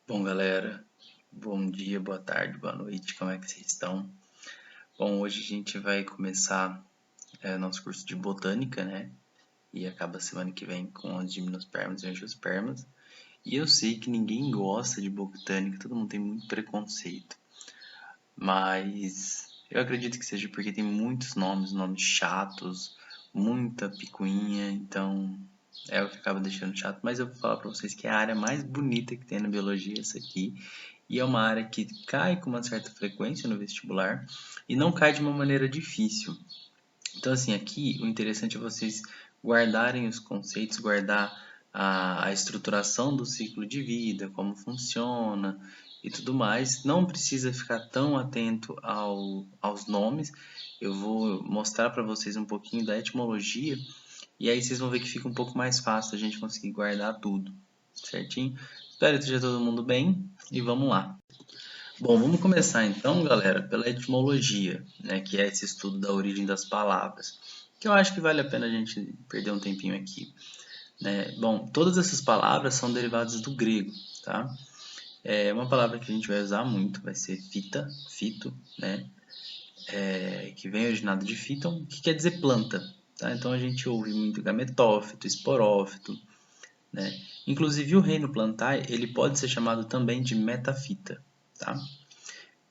Bom, galera, bom dia, boa tarde, boa noite, como é que vocês estão? Bom, hoje a gente vai começar nosso curso de botânica, né? E acaba semana que vem com as gimnospermas e angiospermas. E eu sei que ninguém gosta de botânica, todo mundo tem muito preconceito. Mas eu acredito que seja porque tem muitos nomes chatos, muita picuinha, então é o que acaba deixando chato. Mas eu vou falar pra vocês que é a área mais bonita que tem na biologia essa aqui. E é uma área que cai com uma certa frequência no vestibular e não cai de uma maneira difícil. Então, assim, aqui o interessante é vocês guardarem os conceitos, guardar a estruturação do ciclo de vida, como funciona e tudo mais. Não precisa ficar tão atento aos nomes. Eu vou mostrar para vocês um pouquinho da etimologia e aí vocês vão ver que fica um pouco mais fácil a gente conseguir guardar tudo, certinho? Espero que esteja todo mundo bem e vamos lá. Bom, vamos começar então, galera, pela etimologia, né, que é esse estudo da origem das palavras, que eu acho que vale a pena a gente perder um tempinho aqui, né? Bom, todas essas palavras são derivadas do grego, tá? Uma palavra que a gente vai usar muito vai ser fita, fito, né? Que vem originado de phyton, que quer dizer planta, tá? Então a gente ouve muito gametófito, esporófito, né? Inclusive o reino plantae, ele pode ser chamado também de metafita, tá?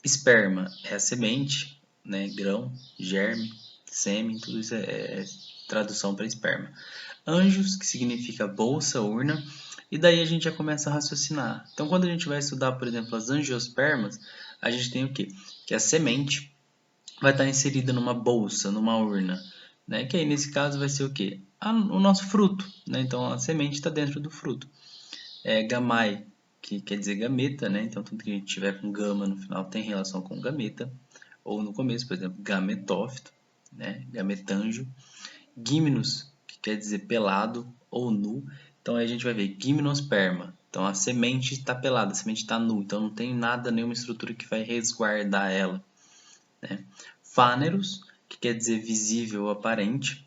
Esperma é a semente, né? Grão, germe, sêmen, tudo isso é tradução para esperma. Anjos, que significa bolsa, urna, e daí a gente já começa a raciocinar. Então, quando a gente vai estudar, por exemplo, as angiospermas, a gente tem o quê? Que a semente vai estar inserida numa bolsa, numa urna, né? Que aí nesse caso vai ser o quê? O nosso fruto, né? Então a semente está dentro do fruto. Gamai, que quer dizer gameta, né? Então tudo que a gente tiver com gama no final tem relação com gameta. Ou no começo, por exemplo, gametófito, né? Gametanjo. Gymnos, que quer dizer pelado ou nu. Então aí a gente vai ver gimnosperma. Então a semente está pelada, a semente está nua, então não tem nada, nenhuma estrutura que vai resguardar ela, né? Fáneros, que quer dizer visível ou aparente.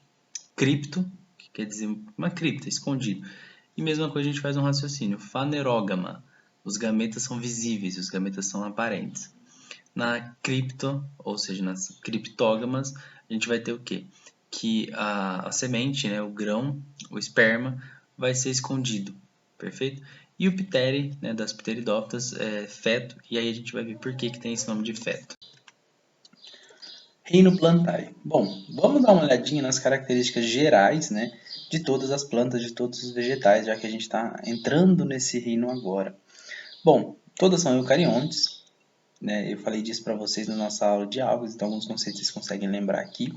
Cripto, que quer dizer uma cripta, escondido. E mesma coisa a gente faz um raciocínio. Fanerógama, os gametas são visíveis, os gametas são aparentes. Na cripto, ou seja, nas criptógamas, a gente vai ter o quê? Que a semente, né, o grão, o esperma, vai ser escondido, perfeito? E o ptere, né, das pteridófitas, é feto, e aí a gente vai ver por que tem esse nome de feto. Reino plantae. Bom, vamos dar uma olhadinha nas características gerais, né, de todas as plantas, de todos os vegetais, já que a gente está entrando nesse reino agora. Bom, todas são eucariontes, né? Eu falei disso para vocês na nossa aula de algas, então alguns conceitos vocês conseguem lembrar aqui.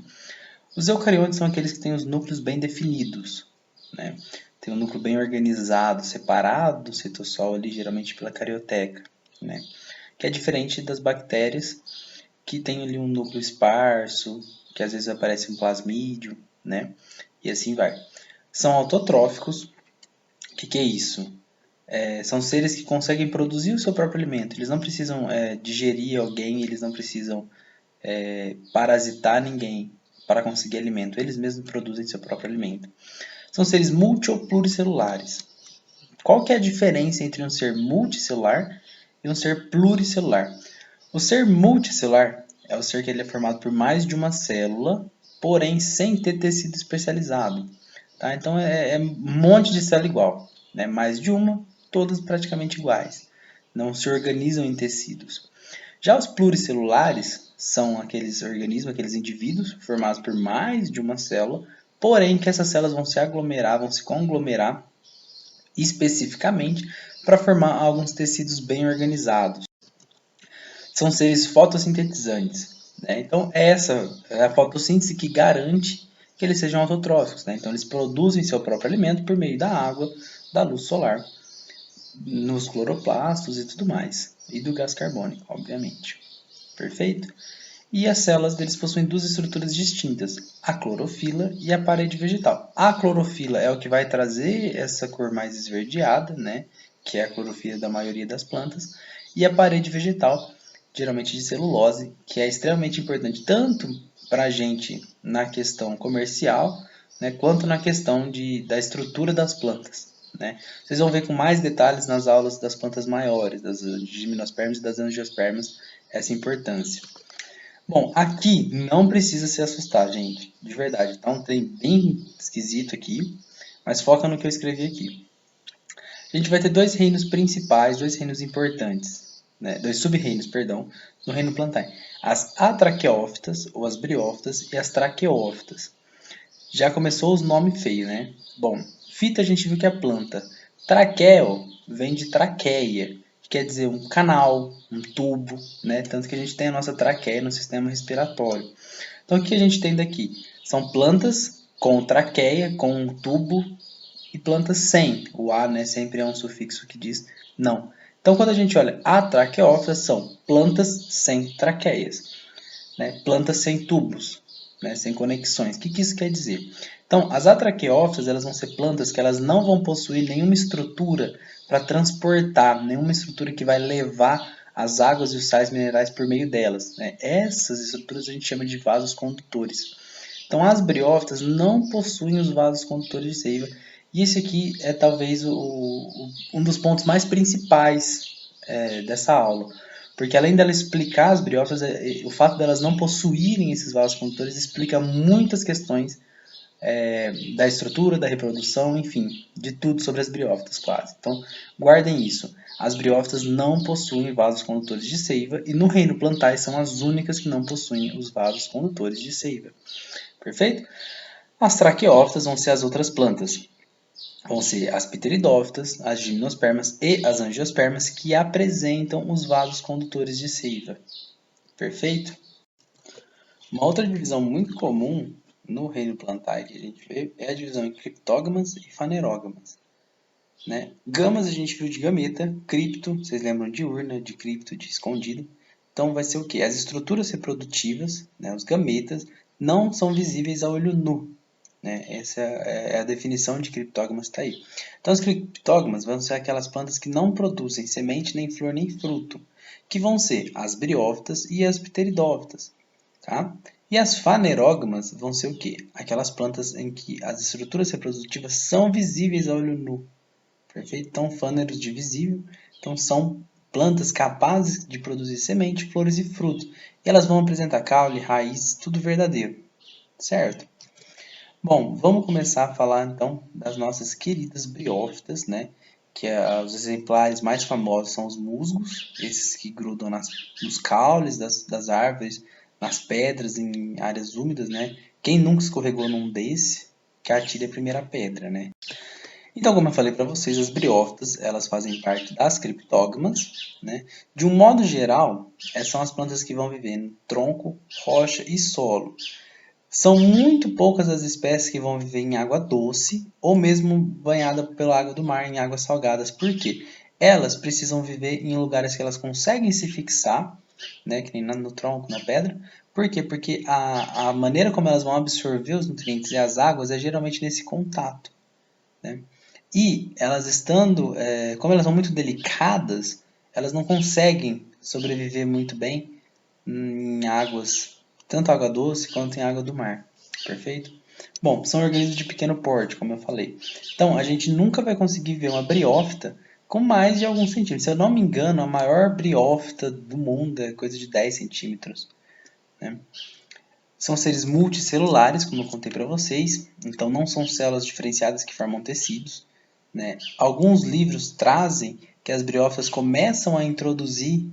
Os eucariontes são aqueles que têm os núcleos bem definidos, né? Tem um núcleo bem organizado, separado do citosol ali, geralmente pela carioteca, né? Que é diferente das bactérias, que tem ali um núcleo esparso, que às vezes aparece um plasmídio, né? E assim vai. São autotróficos. O que é isso? São seres que conseguem produzir o seu próprio alimento. Eles não precisam digerir alguém, eles não precisam parasitar ninguém para conseguir alimento. Eles mesmos produzem seu próprio alimento. São seres multi ou pluricelulares. Qual que é a diferença entre um ser multicelular e um ser pluricelular? O ser multicelular é o ser que ele é formado por mais de uma célula, porém sem ter tecido especializado. Tá? Então é um monte de célula igual, né? Mais de uma, todas praticamente iguais. Não se organizam em tecidos. Já os pluricelulares são aqueles organismos, aqueles indivíduos formados por mais de uma célula, porém que essas células vão se aglomerar, vão se conglomerar especificamente para formar alguns tecidos bem organizados. São seres fotossintetizantes, né? Então essa é a fotossíntese que garante que eles sejam autotróficos, né? Então eles produzem seu próprio alimento por meio da água, da luz solar, nos cloroplastos e tudo mais, e do gás carbônico, obviamente. Perfeito? E as células deles possuem duas estruturas distintas, a clorofila e a parede vegetal. A clorofila é o que vai trazer essa cor mais esverdeada, né? Que é a clorofila da maioria das plantas, e a parede vegetal, geralmente de celulose, que é extremamente importante tanto para a gente na questão comercial, né, quanto na questão da estrutura das plantas. né? Vocês vão ver com mais detalhes nas aulas das plantas maiores, das gimnospermas e das angiospermas, essa importância. Bom, aqui não precisa se assustar, gente, de verdade. Tá um trem bem esquisito aqui, mas foca no que eu escrevi aqui. A gente vai ter dois reinos principais, dois reinos importantes, né? Dois sub-reinos, perdão, no reino plantar. As atraqueófitas, ou as briófitas, e as traqueófitas. Já começou os nomes feios, né? Bom, fita a gente viu que é a planta. Traqueo vem de traqueia, que quer dizer um canal, um tubo, né? Tanto que a gente tem a nossa traqueia no sistema respiratório. Então o que a gente tem daqui? São plantas com traqueia, com um tubo, e plantas sem. O A, né, sempre é um sufixo que diz não. Então quando a gente olha atraqueófitas, são plantas sem traqueias, né? Plantas sem tubos, né? Sem conexões. O que isso quer dizer? Então, as atraqueófitas elas vão ser plantas que elas não vão possuir nenhuma estrutura para transportar, nenhuma estrutura que vai levar as águas e os sais minerais por meio delas, né? Essas estruturas a gente chama de vasos condutores. Então, as briófitas não possuem os vasos condutores de seiva, e esse aqui é talvez um dos pontos mais principais dessa aula. Porque além dela explicar as briófitas, o fato delas não possuírem esses vasos condutores explica muitas questões da estrutura, da reprodução, enfim, de tudo sobre as briófitas quase. Então, guardem isso. As briófitas não possuem vasos condutores de seiva e no reino plantae são as únicas que não possuem os vasos condutores de seiva. Perfeito? As traqueófitas vão ser as outras plantas. Vão ser as pteridófitas, as gimnospermas e as angiospermas que apresentam os vasos condutores de seiva. Perfeito? Uma outra divisão muito comum no reino plantae que a gente vê é a divisão em criptógamas e fanerógamas. Né? Gamas a gente viu de gameta, cripto, vocês lembram de urna, de cripto, de escondido. Então vai ser o que? As estruturas reprodutivas, né, os gametas, não são visíveis a olho nu. Né? Essa é a definição de criptógamas, está aí. Então, os criptógamas vão ser aquelas plantas que não produzem semente, nem flor, nem fruto, que vão ser as briófitas e as pteridófitas. Tá? E as fanerógamas vão ser o quê? Aquelas plantas em que as estruturas reprodutivas são visíveis a olho nu. Perfeito? Então, fâneros de visível. Então, são plantas capazes de produzir semente, flores e frutos. E elas vão apresentar caule, raiz, tudo verdadeiro. Certo? Bom, vamos começar a falar então das nossas queridas briófitas, né? Que os exemplares mais famosos são os musgos, esses que grudam nos caules das árvores, nas pedras, em áreas úmidas, né? Quem nunca escorregou num desse, que atire a primeira pedra, né? Então, como eu falei para vocês, as briófitas, elas fazem parte das criptógamas, né? De um modo geral, essas são as plantas que vão viver no tronco, rocha e solo. São muito poucas as espécies que vão viver em água doce ou mesmo banhada pela água do mar em águas salgadas. Por quê? Elas precisam viver em lugares que elas conseguem se fixar, né, que nem no tronco, na pedra. Por quê? Porque a maneira como elas vão absorver os nutrientes e as águas é geralmente nesse contato. Né? E elas estando, como elas são muito delicadas, elas não conseguem sobreviver muito bem em águas, tanto água doce quanto em água do mar. Perfeito? Bom, são organismos de pequeno porte, como eu falei. Então, a gente nunca vai conseguir ver uma briófita com mais de alguns centímetros. Se eu não me engano, a maior briófita do mundo é coisa de 10 centímetros. Né? São seres multicelulares, como eu contei para vocês. Então, não são células diferenciadas que formam tecidos. Né? Alguns livros trazem que as briófitas começam a introduzir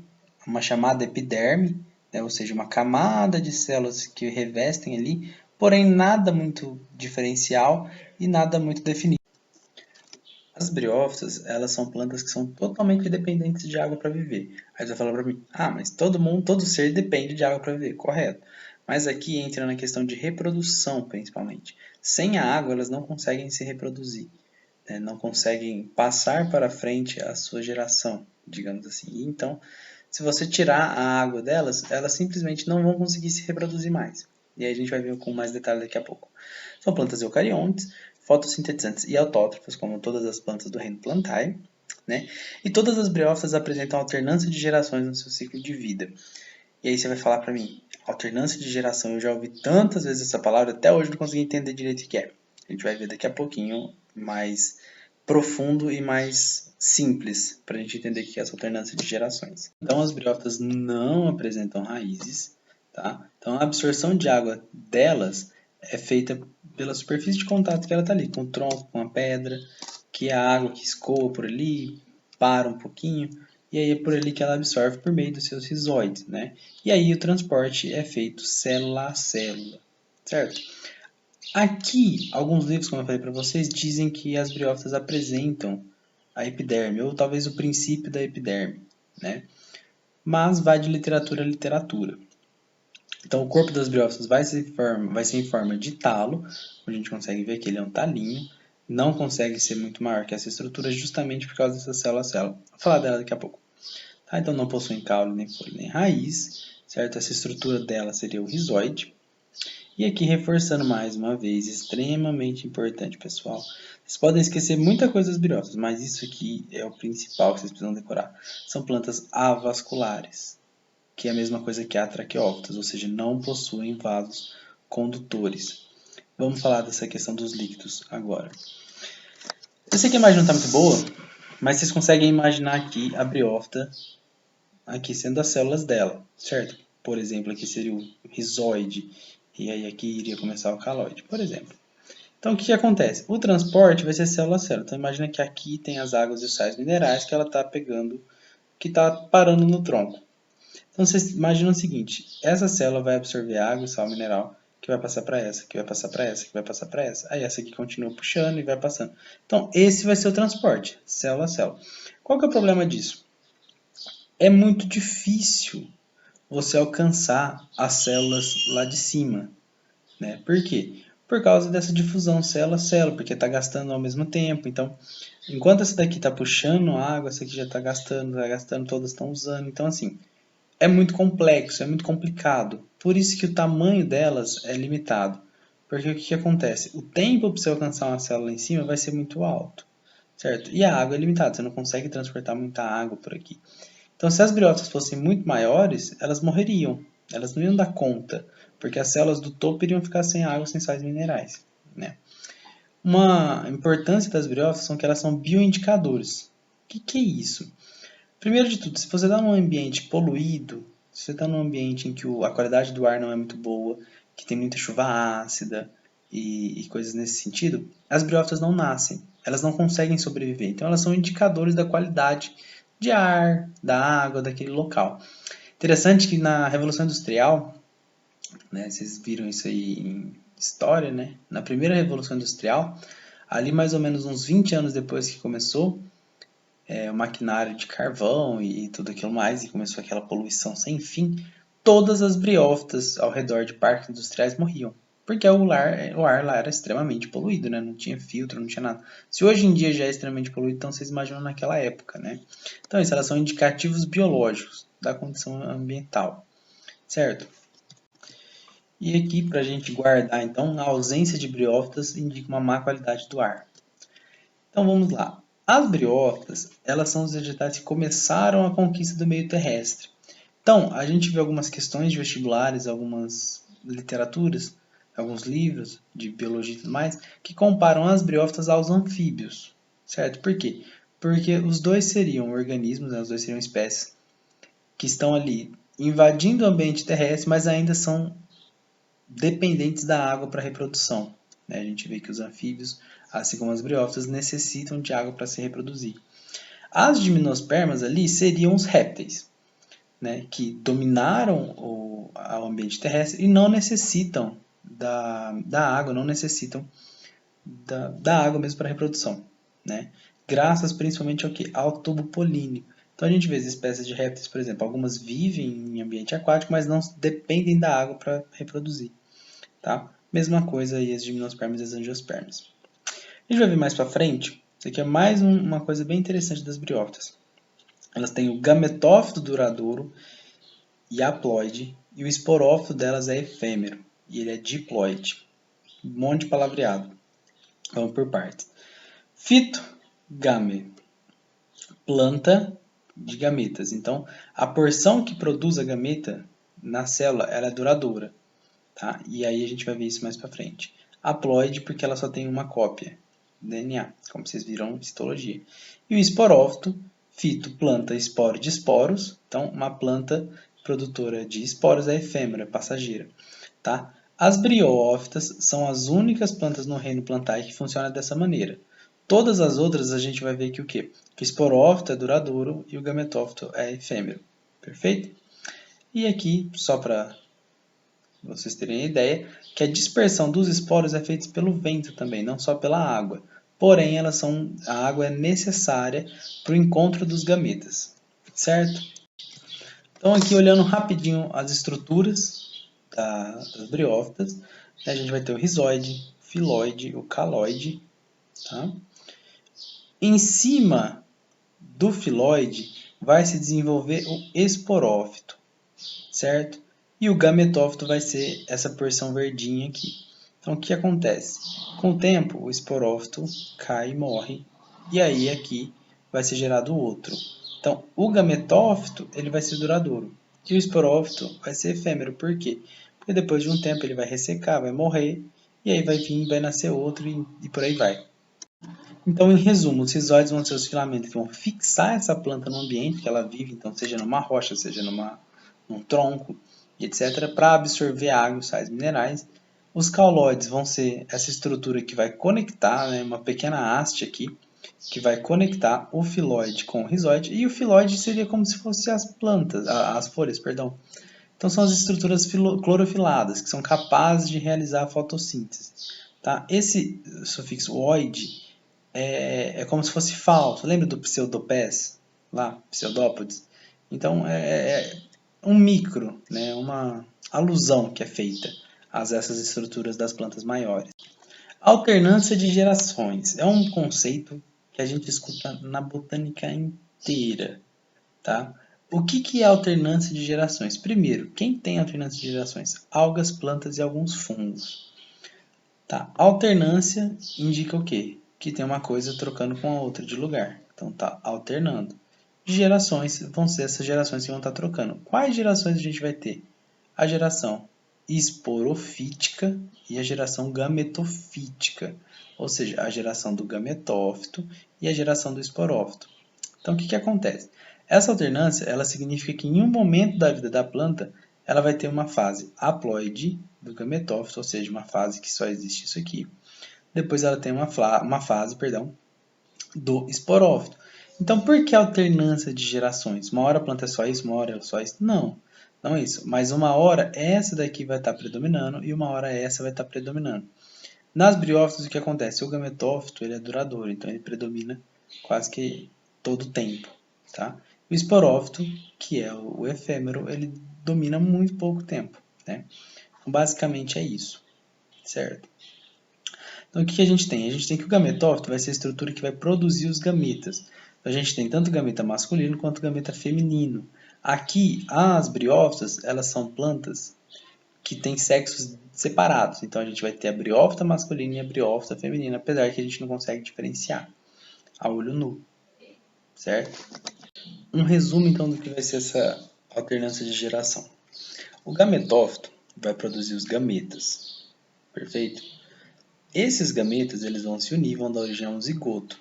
uma chamada epiderme, né? Ou seja, uma camada de células que revestem ali, porém nada muito diferencial e nada muito definido. As briófitas, elas são plantas que são totalmente dependentes de água para viver. Aí você vai falar para mim, mas todo ser depende de água para viver, correto. Mas aqui entra na questão de reprodução, principalmente. Sem a água, elas não conseguem se reproduzir. Né? Não conseguem passar para frente a sua geração, digamos assim. Então, se você tirar a água delas, elas simplesmente não vão conseguir se reproduzir mais. E aí a gente vai ver com mais detalhe daqui a pouco. São plantas eucariontes, fotossintetizantes e autótrofas, como todas as plantas do reino plantae. Né? E todas as briófitas apresentam alternância de gerações no seu ciclo de vida. E aí você vai falar para mim, alternância de geração, eu já ouvi tantas vezes essa palavra, até hoje não consegui entender direito o que é. A gente vai ver daqui a pouquinho mais profundo e mais simples para a gente entender o que é essa alternância de gerações. Então, as briófitas não apresentam raízes, tá? Então, a absorção de água delas é feita pela superfície de contato que ela está ali, com o tronco, com a pedra, que é a água que escoa por ali, para um pouquinho, e aí é por ali que ela absorve por meio dos seus rizoides, né? E aí o transporte é feito célula a célula, certo? Aqui, alguns livros, como eu falei para vocês, dizem que as briófitas apresentam a epiderme, ou talvez o princípio da epiderme, né? Mas vai de literatura a literatura. Então, o corpo das briófitas vai ser em forma de talo, a gente consegue ver que ele é um talinho, não consegue ser muito maior que essa estrutura justamente por causa dessa célula a célula. Vou falar dela daqui a pouco. Tá? Então, não possuem caule, nem folha, nem raiz, certo? Essa estrutura dela seria o rizoide. E aqui, reforçando mais uma vez, extremamente importante, pessoal. Vocês podem esquecer muita coisa das briófitas, mas isso aqui é o principal que vocês precisam decorar. São plantas avasculares, que é a mesma coisa que atraqueófitas, ou seja, não possuem vasos condutores. Vamos falar dessa questão dos líquidos agora. Eu sei que a imagem não está muito boa, mas vocês conseguem imaginar aqui a briófita, aqui sendo as células dela, certo? Por exemplo, aqui seria o rizoide, e aí aqui iria começar o caloide, por exemplo. Então, o que acontece? O transporte vai ser célula a célula. Então, imagina que aqui tem as águas e os sais minerais que ela está pegando, que está parando no tronco. Então, vocês imaginam o seguinte, essa célula vai absorver água e sal mineral, que vai passar para essa, que vai passar para essa, que vai passar para essa. Aí essa aqui continua puxando e vai passando. Então, esse vai ser o transporte, célula a célula. Qual que é o problema disso? É muito difícil você alcançar as células lá de cima, né? Por quê? Por causa dessa difusão célula a célula, porque está gastando ao mesmo tempo. Então, enquanto essa daqui está puxando água, essa aqui já está gastando, todas estão usando. Então, assim, é muito complexo, é muito complicado. Por isso que o tamanho delas é limitado. Porque o que acontece? O tempo para você alcançar uma célula em cima vai ser muito alto, certo? E a água é limitada, você não consegue transportar muita água por aqui. Então, se as briófitas fossem muito maiores, elas morreriam. Elas não iam dar conta, porque as células do topo iriam ficar sem água, sem sais minerais, né? Uma importância das briófitas são que elas são bioindicadores. O que é isso? Primeiro de tudo, se você está num ambiente poluído, se você está num ambiente em que a qualidade do ar não é muito boa, que tem muita chuva ácida e coisas nesse sentido, as briófitas não nascem, elas não conseguem sobreviver. Então elas são indicadores da qualidade de ar, da água, daquele local. Interessante que na Revolução Industrial, né, vocês viram isso aí em história, né? Na primeira Revolução Industrial, ali mais ou menos uns 20 anos depois que começou, o maquinário de carvão e tudo aquilo mais, e começou aquela poluição sem fim, todas as briófitas ao redor de parques industriais morriam. Porque o ar lá era extremamente poluído, né? Não tinha filtro, não tinha nada. Se hoje em dia já é extremamente poluído, então vocês imaginam naquela época, né? Então, isso, elas são indicativos biológicos da condição ambiental, certo? E aqui, para a gente guardar, então, a ausência de briófitas indica uma má qualidade do ar. Então, vamos lá. As briófitas, elas são os vegetais que começaram a conquista do meio terrestre. Então, a gente vê algumas questões de vestibulares, algumas literaturas, alguns livros de biologia e tudo mais, que comparam as briófitas aos anfíbios, certo? Por quê? Porque os dois seriam organismos, né? Os dois seriam espécies que estão ali invadindo o ambiente terrestre, mas ainda são dependentes da água para reprodução, né? A gente vê que os anfíbios, assim como as briófitas, necessitam de água para se reproduzir. As gimnospermas ali seriam os répteis, né, que dominaram o ambiente terrestre e não necessitam da água, não necessitam da água mesmo para reprodução, né? Graças principalmente ao que? Ao tubo polínico. Então a gente vê as espécies de répteis, por exemplo, algumas vivem em ambiente aquático, mas não dependem da água para reproduzir, tá? Mesma coisa aí as gimnospermas e as angiospermas. A gente vai ver mais para frente, isso aqui é mais uma coisa bem interessante das briófitas. Elas têm o gametófito duradouro e haploide, e o esporófito delas é efêmero, e ele é diploide. Um monte de palavreado. Vamos por partes. Fito, game, planta de gametas. Então, a porção que produz a gameta na célula ela é duradoura. Tá? E aí a gente vai ver isso mais para frente. Haploide, porque ela só tem uma cópia. DNA, como vocês viram em histologia. E o esporófito, fito, planta, esporo de esporos. Então, uma planta produtora de esporos é efêmera, passageira. Tá? As briófitas são as únicas plantas no reino plantae que funcionam dessa maneira. Todas as outras a gente vai ver que o quê? Que o esporófito é duradouro e o gametófito é efêmero. Perfeito? E aqui, só para vocês terem ideia, que a dispersão dos esporos é feita pelo vento também, não só pela água. Porém, a água é necessária para o encontro dos gametas, certo? Então, aqui olhando rapidinho as estruturas das briófitas, a gente vai ter o rizoide, o filoide, o caloide. Tá? Em cima do filoide vai se desenvolver o esporófito, certo? E o gametófito vai ser essa porção verdinha aqui. Então, o que acontece? Com o tempo, o esporófito cai e morre, e aí aqui vai ser gerado outro. Então, o gametófito ele vai ser duradouro, e o esporófito vai ser efêmero. Por quê? Porque depois de um tempo ele vai ressecar, vai morrer, e aí vai vir, vai nascer outro e por aí vai. Então, em resumo, os rizóides vão ser os filamentos que vão fixar essa planta no ambiente que ela vive, então seja numa rocha, seja num tronco, etc., para absorver água e sais minerais. Os cauloides vão ser essa estrutura que vai conectar, né, uma pequena haste aqui, que vai conectar o filoide com o rizóide, e o filoide seria como se fosse as plantas, as folhas, perdão. Então são as estruturas clorofiladas, que são capazes de realizar a fotossíntese. Tá? Esse sufixo oide é como se fosse falso. Lembra do pseudopés? Lá, pseudópodes? Então, é um micro, né? Uma alusão que é feita a essas estruturas das plantas maiores. Alternância de gerações é um conceito que a gente escuta na botânica inteira, tá? O que é alternância de gerações? Primeiro, quem tem alternância de gerações? Algas, plantas e alguns fungos. Tá. Alternância indica o quê? Que tem uma coisa trocando com a outra de lugar. Então tá alternando. Gerações vão ser essas gerações que vão estar trocando. Quais gerações a gente vai ter? A geração esporofítica e a geração gametofítica. Ou seja, a geração do gametófito e a geração do esporófito. Então o que acontece? Essa alternância ela significa que em um momento da vida da planta ela vai ter uma fase haploide do gametófito, ou seja, uma fase que só existe isso aqui. Depois ela tem uma fase, do esporófito. Então, por que alternância de gerações? Uma hora a planta é só isso, uma hora é só isso? Não, não é isso. Mas uma hora essa daqui vai estar predominando e uma hora essa vai estar predominando. Nas briófitas, o que acontece? O gametófito ele é duradouro, então ele predomina quase que todo o tempo. Tá? O esporófito, que é o efêmero, ele domina muito pouco tempo. Né? Então, basicamente é isso, certo? Então, o que a gente tem? A gente tem que o gametófito vai ser a estrutura que vai produzir os gametas. Então, a gente tem tanto gameta masculino quanto gameta feminino. Aqui, as briófitas, elas são plantas que têm sexos separados. Então, a gente vai ter a briófita masculina e a briófita feminina, apesar que a gente não consegue diferenciar a olho nu, certo? Um resumo, então, do que vai ser essa alternância de geração. O gametófito vai produzir os gametas, perfeito? Esses gametas eles vão se unir, vão dar origem a um zigoto.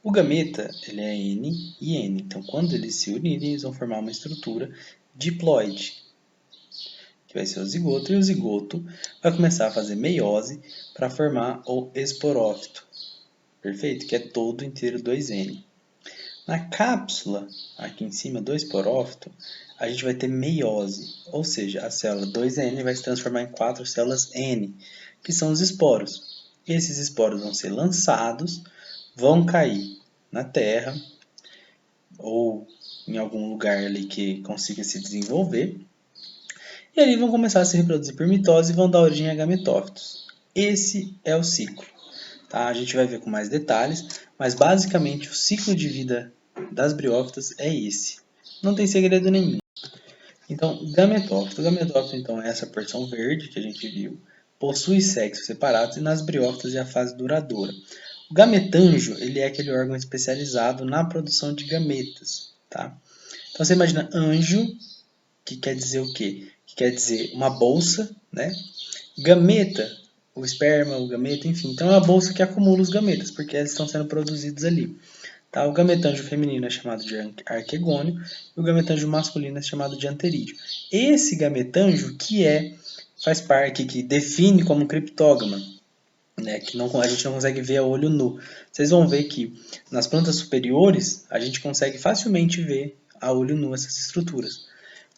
O gameta ele é N e N, então quando eles se unirem, eles vão formar uma estrutura diploide, que vai ser o zigoto, e o zigoto vai começar a fazer meiose para formar o esporófito, perfeito? Que é todo inteiro 2N. Na cápsula, aqui em cima do esporófito, a gente vai ter meiose, ou seja, a célula 2N vai se transformar em 4 células N, que são os esporos. Esses esporos vão ser lançados, vão cair na terra ou em algum lugar ali que consiga se desenvolver, e ali vão começar a se reproduzir por mitose e vão dar origem a gametófitos. Esse é o ciclo. Tá? A gente vai ver com mais detalhes, mas basicamente o ciclo de vida das briófitas é esse. Não tem segredo nenhum. Então, gametófito. O gametófito, então, é essa porção verde que a gente viu. Possui sexos separados e nas briófitas é a fase duradoura. O gametanjo, ele é aquele órgão especializado na produção de gametas. Tá? Então, você imagina anjo, que quer dizer o quê? Que quer dizer uma bolsa, né? Gameta, o esperma, o gameta, enfim. Então é a bolsa que acumula os gametas, porque eles estão sendo produzidos ali. Tá? O gametângio feminino é chamado de arquegônio e o gametângio masculino é chamado de anterídeo. Esse gametângio faz parte, que define como criptógama, né, que a gente não consegue ver a olho nu. Vocês vão ver que nas plantas superiores a gente consegue facilmente ver a olho nu essas estruturas.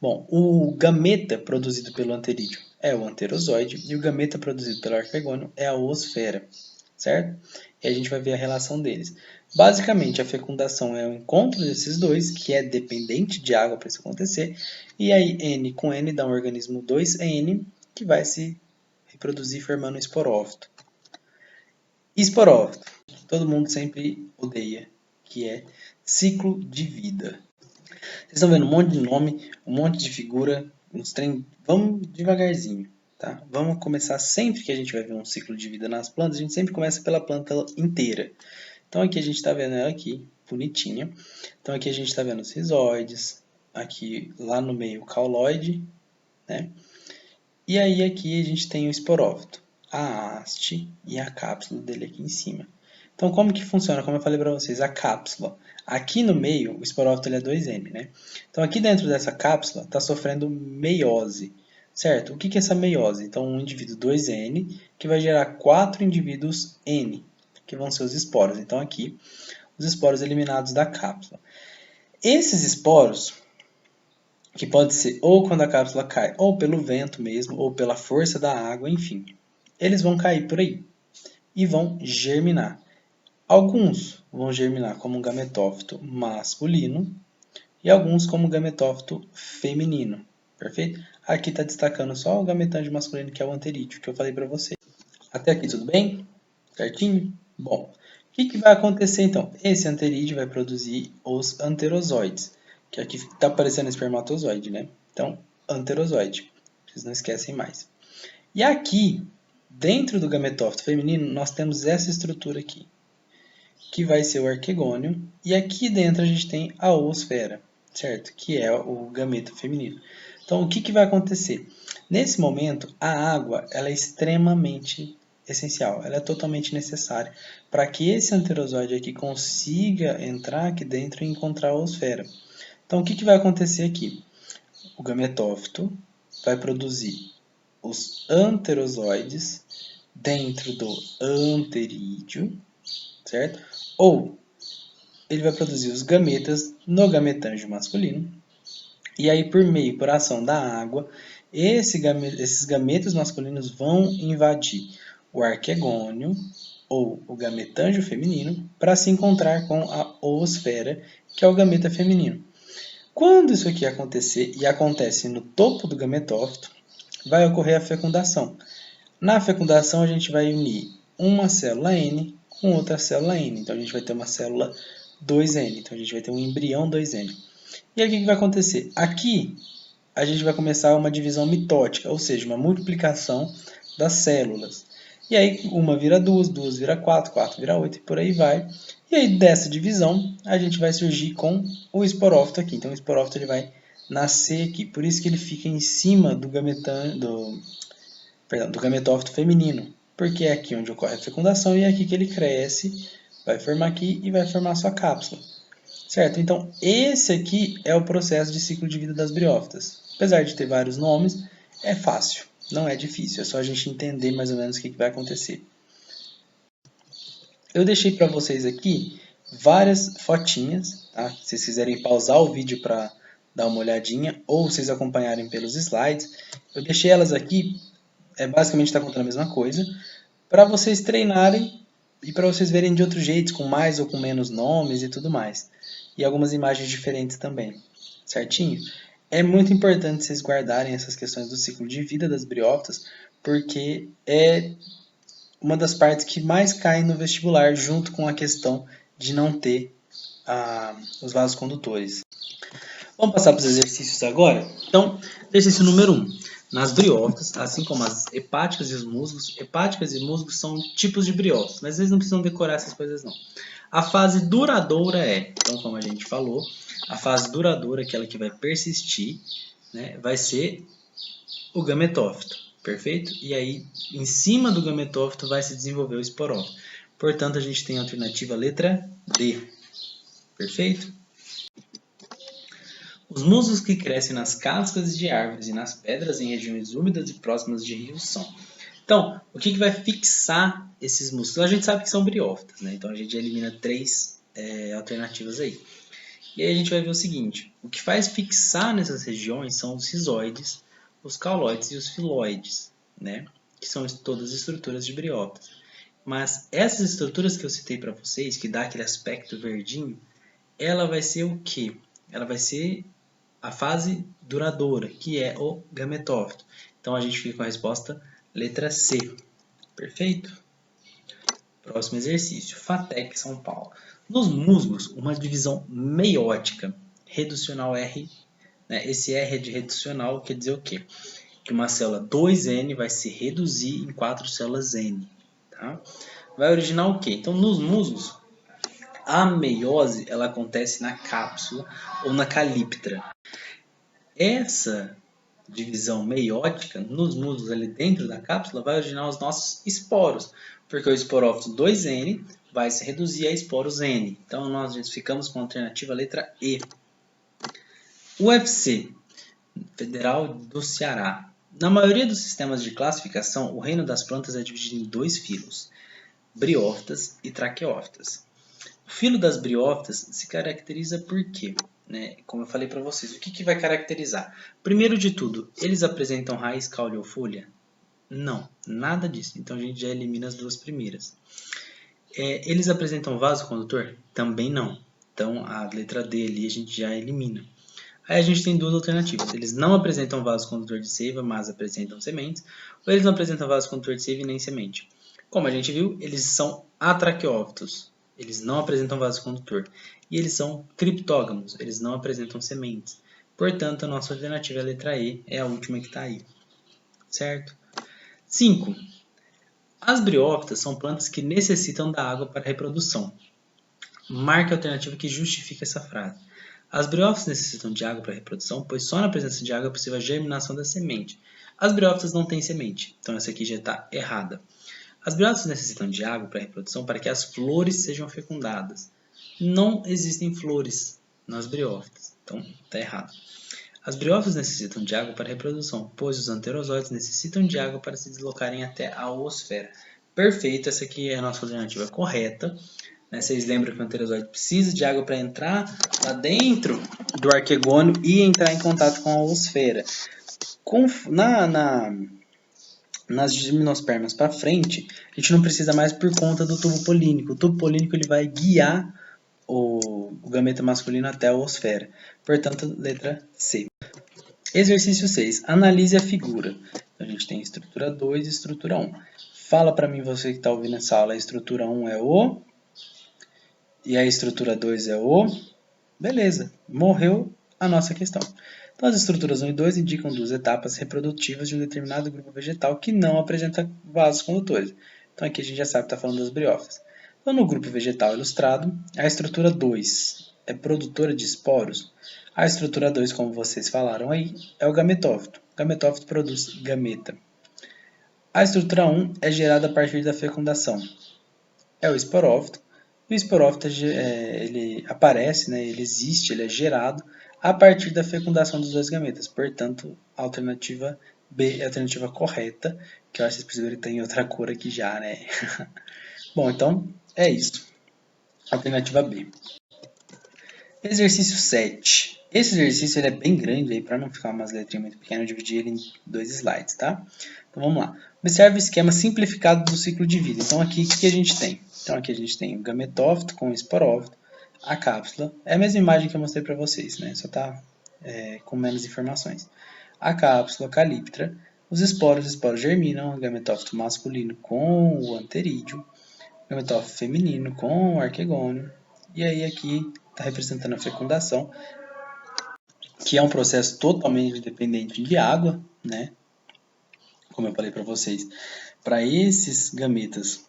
Bom, o gameta produzido pelo anterídeo é o anterozoide e o gameta produzido pelo arquegônio é a oosfera, certo? E a gente vai ver a relação deles. Basicamente, a fecundação é o encontro desses dois, que é dependente de água para isso acontecer, e aí N com N dá um organismo 2N, que vai se reproduzir formando um esporófito. Esporófito, que todo mundo sempre odeia, que é ciclo de vida. Vocês estão vendo um monte de nome, um monte de figura, uns trem. Vamos devagarzinho, tá? Vamos começar sempre que a gente vai ver um ciclo de vida nas plantas, a gente sempre começa pela planta inteira. Então aqui a gente está vendo ela aqui, bonitinha. Então aqui a gente está vendo os rizóides, aqui lá no meio o cauloide, né? E aí aqui a gente tem o esporófito, a haste e a cápsula dele aqui em cima. Então como que funciona? Como eu falei para vocês, a cápsula. Aqui no meio, o esporófito ele é 2N, né? Então aqui dentro dessa cápsula está sofrendo meiose, certo? O que é essa meiose? Então um indivíduo 2N que vai gerar 4 indivíduos N, que vão ser os esporos. Então aqui, os esporos eliminados da cápsula. Esses esporos, que pode ser ou quando a cápsula cai, ou pelo vento mesmo, ou pela força da água, enfim. Eles vão cair por aí e vão germinar. Alguns vão germinar como um gametófito masculino e alguns como um gametófito feminino, perfeito? Aqui está destacando só o gametângio masculino, que é o anterídeo, que eu falei para você. Até aqui tudo bem? Certinho? Bom, o que vai acontecer então? Esse anterídeo vai produzir os anterozoides, que aqui está aparecendo espermatozoide, né? Então, anterozoide. Vocês não esquecem mais. E aqui, dentro do gametófito feminino, nós temos essa estrutura aqui, que vai ser o arquegônio. E aqui dentro a gente tem a oosfera, certo? Que é o gameta feminino. Então, o que vai acontecer? Nesse momento, a água ela é extremamente essencial, ela é totalmente necessária para que esse anterozoide aqui consiga entrar aqui dentro e encontrar a oosfera. Então, o que vai acontecer aqui? O gametófito vai produzir os anterozoides dentro do anterídeo, certo? Ou ele vai produzir os gametas no gametângio masculino. E aí, por ação da água, esses gametas masculinos vão invadir o arquegônio ou o gametângio feminino para se encontrar com a oosfera, que é o gameta feminino. Quando isso aqui acontecer, e acontece no topo do gametófito, vai ocorrer a fecundação. Na fecundação, a gente vai unir uma célula N com outra célula N. Então, a gente vai ter uma célula 2N. Então, a gente vai ter um embrião 2N. E aí, o que vai acontecer? Aqui, a gente vai começar uma divisão mitótica, ou seja, uma multiplicação das células. E aí, uma vira 2, 2 vira 4, 4 vira 8 e por aí vai. E aí, dessa divisão, a gente vai surgir com o esporófito aqui. Então, o esporófito ele vai nascer aqui. Por isso que ele fica em cima do gametófito feminino. Porque é aqui onde ocorre a fecundação e é aqui que ele cresce, vai formar aqui e vai formar sua cápsula. Certo? Então, esse aqui é o processo de ciclo de vida das briófitas. Apesar de ter vários nomes, é fácil, não é difícil, é só a gente entender mais ou menos o que vai acontecer. Eu deixei para vocês aqui várias fotinhas, tá? Se vocês quiserem pausar o vídeo para dar uma olhadinha, ou vocês acompanharem pelos slides, eu deixei elas aqui, basicamente está contando a mesma coisa, para vocês treinarem e para vocês verem de outro jeito, com mais ou com menos nomes e tudo mais. E algumas imagens diferentes também, certinho? É muito importante vocês guardarem essas questões do ciclo de vida das briófitas, porque é uma das partes que mais caem no vestibular, junto com a questão de não ter os vasos condutores. Vamos passar para os exercícios agora? Então, exercício número 1. Nas briófitas, assim como as hepáticas e musgos são tipos de briófitas, mas eles não precisam decorar essas coisas não. A fase duradoura então como a gente falou, a fase duradoura, aquela que vai persistir, né, vai ser o gametófito. perfeito? E aí, em cima do gametófito vai se desenvolver o esporófito. Portanto, a gente tem a alternativa letra D, perfeito? Os musgos que crescem nas cascas de árvores e nas pedras em regiões úmidas e próximas de rios são. Então, o que vai fixar esses musgos? A gente sabe que são briófitas, né? Então a gente elimina 3 alternativas aí. E aí a gente vai ver o seguinte: o que faz fixar nessas regiões são os rizoides, os cauloides e os filoides, né? Que são todas estruturas de briófitas. Mas essas estruturas que eu citei para vocês, que dá aquele aspecto verdinho, ela vai ser o quê? Ela vai ser a fase duradoura, que é o gametófito. Então a gente fica com a resposta letra C. Perfeito? Próximo exercício. FATEC São Paulo. Nos musgos, uma divisão meiótica, reducional R, né? Esse R é de reducional, quer dizer o quê? Que uma célula 2N vai se reduzir em 4 células N. Tá? Vai originar o quê? Então, nos musgos, a meiose ela acontece na cápsula ou na calíptra. Essa divisão meiótica nos musgos ali dentro da cápsula vai originar os nossos esporos, porque o esporófito 2N vai se reduzir a esporos N. Então nós ficamos com a alternativa letra E. UFC, Federal do Ceará. Na maioria dos sistemas de classificação, o reino das plantas é dividido em 2 filos, briófitas e traqueófitas. O filo das briófitas se caracteriza por quê? Né? Como eu falei para vocês, o que vai caracterizar? Primeiro de tudo, eles apresentam raiz, caule ou folha? Não, nada disso. Então a gente já elimina as 2 primeiras. Eles apresentam vaso condutor? Também não. Então a letra D ali a gente já elimina. Aí a gente tem 2 alternativas. Eles não apresentam vaso condutor de seiva, mas apresentam sementes. Ou eles não apresentam vaso condutor de seiva e nem semente. Como a gente viu, eles são atraqueófitos. Eles não apresentam vaso condutor. E eles são criptógamos. Eles não apresentam sementes. Portanto, a nossa alternativa é a letra E. É a última que está aí. Certo? 5. As briófitas são plantas que necessitam da água para a reprodução. Marque a alternativa que justifica essa frase. As briófitas necessitam de água para a reprodução, pois só na presença de água é possível a germinação da semente. As briófitas não têm semente, então essa aqui já está errada. As briófitas necessitam de água para a reprodução para que as flores sejam fecundadas. Não existem flores nas briófitas, então está errado. As briófitas necessitam de água para a reprodução, pois os anterozoides necessitam de água para se deslocarem até a oosfera. Perfeito, essa aqui é a nossa alternativa correta. Vocês lembram que o anterozoide precisa de água para entrar lá dentro do arquegônio e entrar em contato com a oosfera. Nas gimnospermas para frente, a gente não precisa mais por conta do tubo polínico. O tubo polínico ele vai guiar o gameta masculino até a oosfera. Portanto, letra C. Exercício 6. Analise a figura. Então, a gente tem estrutura 2 e estrutura 1. Fala para mim, você que está ouvindo essa aula, a estrutura 1 é o... E a estrutura 2 é o... Beleza, morreu a nossa questão. Então, as estruturas 1 e 2 indicam 2 etapas reprodutivas de um determinado grupo vegetal que não apresenta vasos condutores. Então, aqui a gente já sabe que está falando das briófitas. Então, no grupo vegetal ilustrado, a estrutura 2 é produtora de esporos. A estrutura 2, como vocês falaram aí, é o gametófito. O gametófito produz gameta. A estrutura 1 é gerada a partir da fecundação. É o esporófito. O esporófito ele aparece, né, ele existe, ele é gerado a partir da fecundação dos 2 gametas. Portanto, a alternativa B é a alternativa correta, que eu acho que vocês perceberam que tem outra cor aqui já, né? Bom, então é isso. Alternativa B. Exercício 7. Esse exercício ele é bem grande, aí para não ficar umas letrinhas muito pequenas, eu dividi ele em 2 slides, tá? Então vamos lá. Observe o esquema simplificado do ciclo de vida. Então aqui, o que a gente tem? Então aqui a gente tem o gametófito com o esporófito, a cápsula. É a mesma imagem que eu mostrei para vocês, né? Só está com menos informações. A cápsula, a calíptra. Os esporos germinam, o gametófito masculino com o anterídeo, o gametófito feminino com o arquegônio. E aí aqui está representando a fecundação, que é um processo totalmente dependente de água, né? Como eu falei para vocês, para esses gametas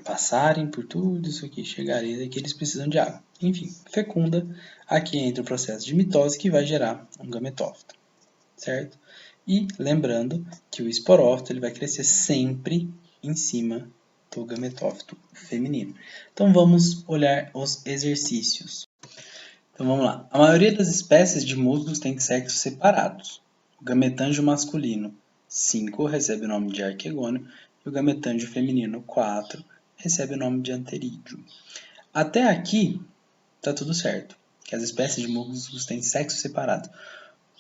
passarem por tudo isso aqui, chegarem daqui, eles precisam de água. Enfim, fecunda, aqui entra o processo de mitose que vai gerar um gametófito, certo? E lembrando que o esporófito ele vai crescer sempre em cima do gametófito feminino. Então vamos olhar os exercícios. Então vamos lá. A maioria das espécies de musgos tem sexos separados. O gametângio masculino 5 recebe o nome de arquegônio e o gametângio feminino 4 recebe o nome de anterídeo. Até aqui está tudo certo, que as espécies de musgos têm sexo separado.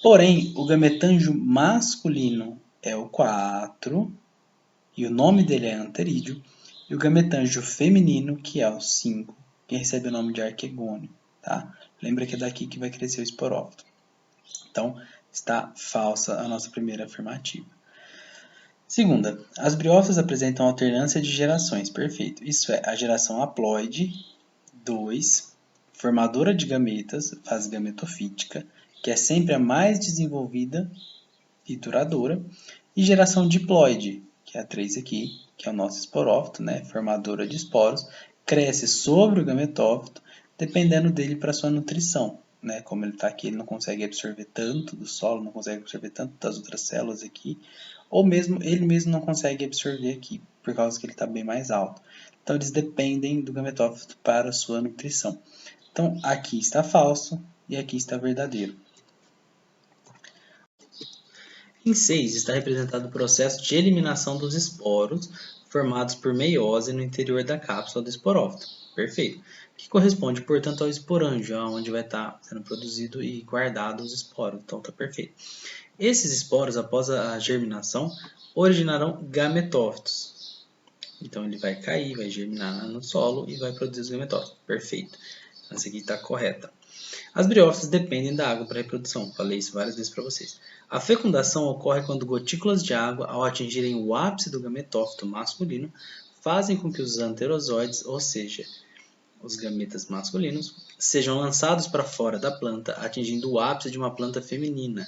Porém, o gametângio masculino é o 4 e o nome dele é anterídeo, e o gametângio feminino, que é o 5, que recebe o nome de arquegônio. Tá? Lembra que é daqui que vai crescer o esporófito. Então, está falsa a nossa primeira afirmativa. Segunda, as briófitas apresentam alternância de gerações. Perfeito. Isso é, a geração haploide, 2, formadora de gametas, fase gametofítica, que é sempre a mais desenvolvida e duradoura, e geração diploide, que é a 3 aqui, que é o nosso esporófito, né, formadora de esporos, cresce sobre o gametófito, dependendo dele para sua nutrição. Né? Como ele está aqui, ele não consegue absorver tanto do solo, não consegue absorver tanto das outras células aqui, ou mesmo ele mesmo não consegue absorver aqui, por causa que ele está bem mais alto. Então eles dependem do gametófito para sua nutrição. Então aqui está falso e aqui está verdadeiro. Em 6 está representado o processo de eliminação dos esporos formados por meiose no interior da cápsula do esporófito. Perfeito. Que corresponde, portanto, ao esporângio, onde vai estar sendo produzido e guardado os esporos. Então está perfeito. Esses esporos, após a germinação, originarão gametófitos. Então ele vai cair, vai germinar no solo e vai produzir os gametófitos. Perfeito. Então, essa aqui está correta. As briófitas dependem da água para a reprodução. Falei isso várias vezes para vocês. A fecundação ocorre quando gotículas de água, ao atingirem o ápice do gametófito masculino, fazem com que os anterozoides, ou seja, os gametas masculinos, sejam lançados para fora da planta, atingindo o ápice de uma planta feminina.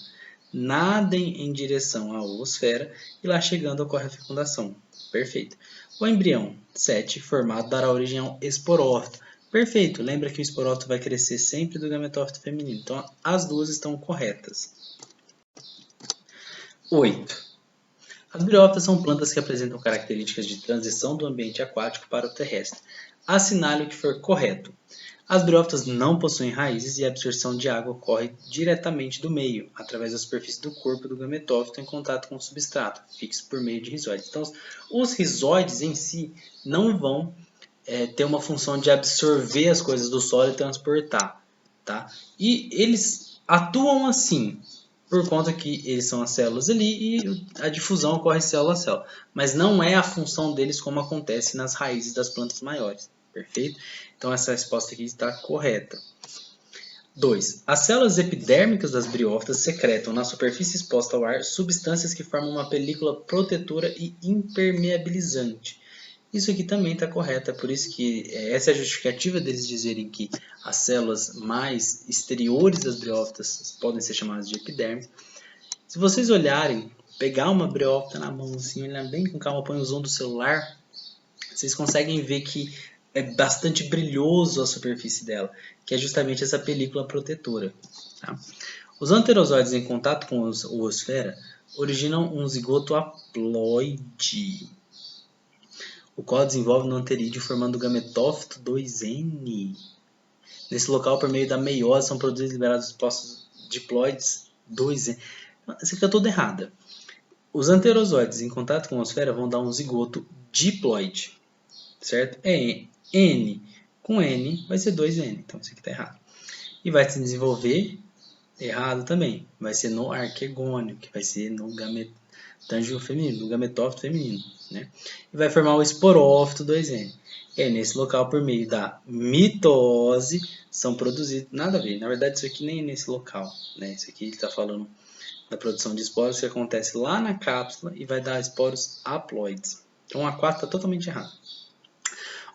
Nadem em direção à oosfera e lá chegando ocorre a fecundação. Perfeito. O embrião 7 formado dará origem ao esporófito. Perfeito. Lembra que o esporófito vai crescer sempre do gametófito feminino. Então as duas estão corretas. 8. As briófitas são plantas que apresentam características de transição do ambiente aquático para o terrestre. Assinale o que for correto. As briófitas não possuem raízes e a absorção de água ocorre diretamente do meio, através da superfície do corpo do gametófito em contato com o substrato, fixo por meio de rizóides. Então, os rizóides em si não vão ter uma função de absorver as coisas do solo e transportar. Tá? E eles atuam assim, por conta que eles são as células ali e a difusão ocorre célula a célula. Mas não é a função deles como acontece nas raízes das plantas maiores. Perfeito? Então essa resposta aqui está correta. 2. As células epidérmicas das briófitas secretam na superfície exposta ao ar substâncias que formam uma película protetora e impermeabilizante. Isso aqui também está correto, é por isso que essa é a justificativa deles dizerem que as células mais exteriores das briófitas podem ser chamadas de epiderme. Se vocês olharem, pegar uma briófita na mão assim, olhar bem com calma, põe o zoom do celular, vocês conseguem ver que é bastante brilhoso a superfície dela, que é justamente essa película protetora. Tá? Os anterozoides em contato com a oosfera originam um zigoto haploide, o qual desenvolve no anterídeo formando o gametófito 2N. Nesse local, por meio da meiose, são produzidos e liberados os postos diploides 2N. Isso aqui está tudo errado. Os anterozoides em contato com a oosfera vão dar um zigoto diploide, certo? É N com N vai ser 2N, então isso aqui está errado. E vai se desenvolver errado também, vai ser no arquegônio, que vai ser no gametângio feminino, no gametófito feminino, né? E vai formar o esporófito 2N. É nesse local, por meio da mitose, são produzidos, nada a ver, na verdade isso aqui nem é nesse local, né? Isso aqui ele está falando da produção de esporos que acontece lá na cápsula e vai dar esporos haploides. Então a 4 está totalmente errada.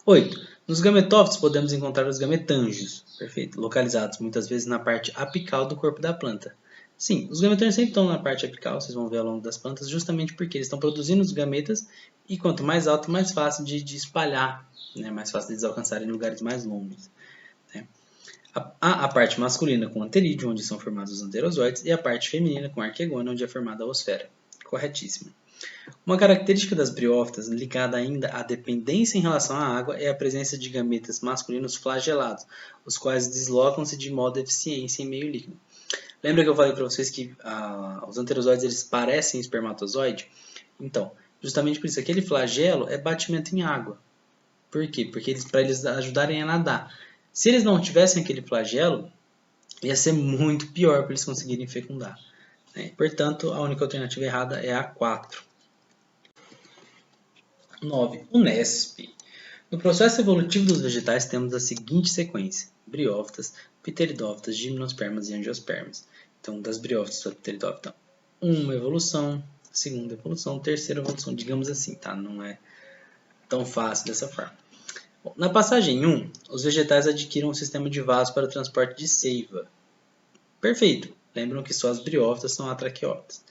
8. Nos gametófitos podemos encontrar os gametângios, perfeito, localizados muitas vezes na parte apical do corpo da planta. Sim, os gametângios sempre estão na parte apical, vocês vão ver ao longo das plantas, justamente porque eles estão produzindo os gametas e quanto mais alto, mais fácil de espalhar, né? Mais fácil de eles alcançarem lugares mais longos. Né? Há a parte masculina com anterídeo, onde são formados os anterozoides, e a parte feminina com arquegônio, onde é formada a osfera. Corretíssimo. Uma característica das briófitas, ligada ainda à dependência em relação à água, é a presença de gametas masculinos flagelados, os quais deslocam-se de modo eficiente em meio líquido. Lembra que eu falei para vocês que os anterozoides eles parecem espermatozoide? Então, justamente por isso, aquele flagelo é batimento em água. Por quê? Porque para eles ajudarem a nadar. Se eles não tivessem aquele flagelo, ia ser muito pior para eles conseguirem fecundar. Né? Portanto, a única alternativa errada é a 4. 9. Unesp. No processo evolutivo dos vegetais temos a seguinte sequência: briófitas, pteridófitas, gimnospermas e angiospermas. Então, das briófitas para pteridófita, uma evolução, segunda evolução, terceira evolução, digamos assim, tá? Não é tão fácil dessa forma. Bom, na passagem 1, os vegetais adquirem um sistema de vasos para o transporte de seiva. Perfeito! Lembram que só as briófitas são atraqueófitas.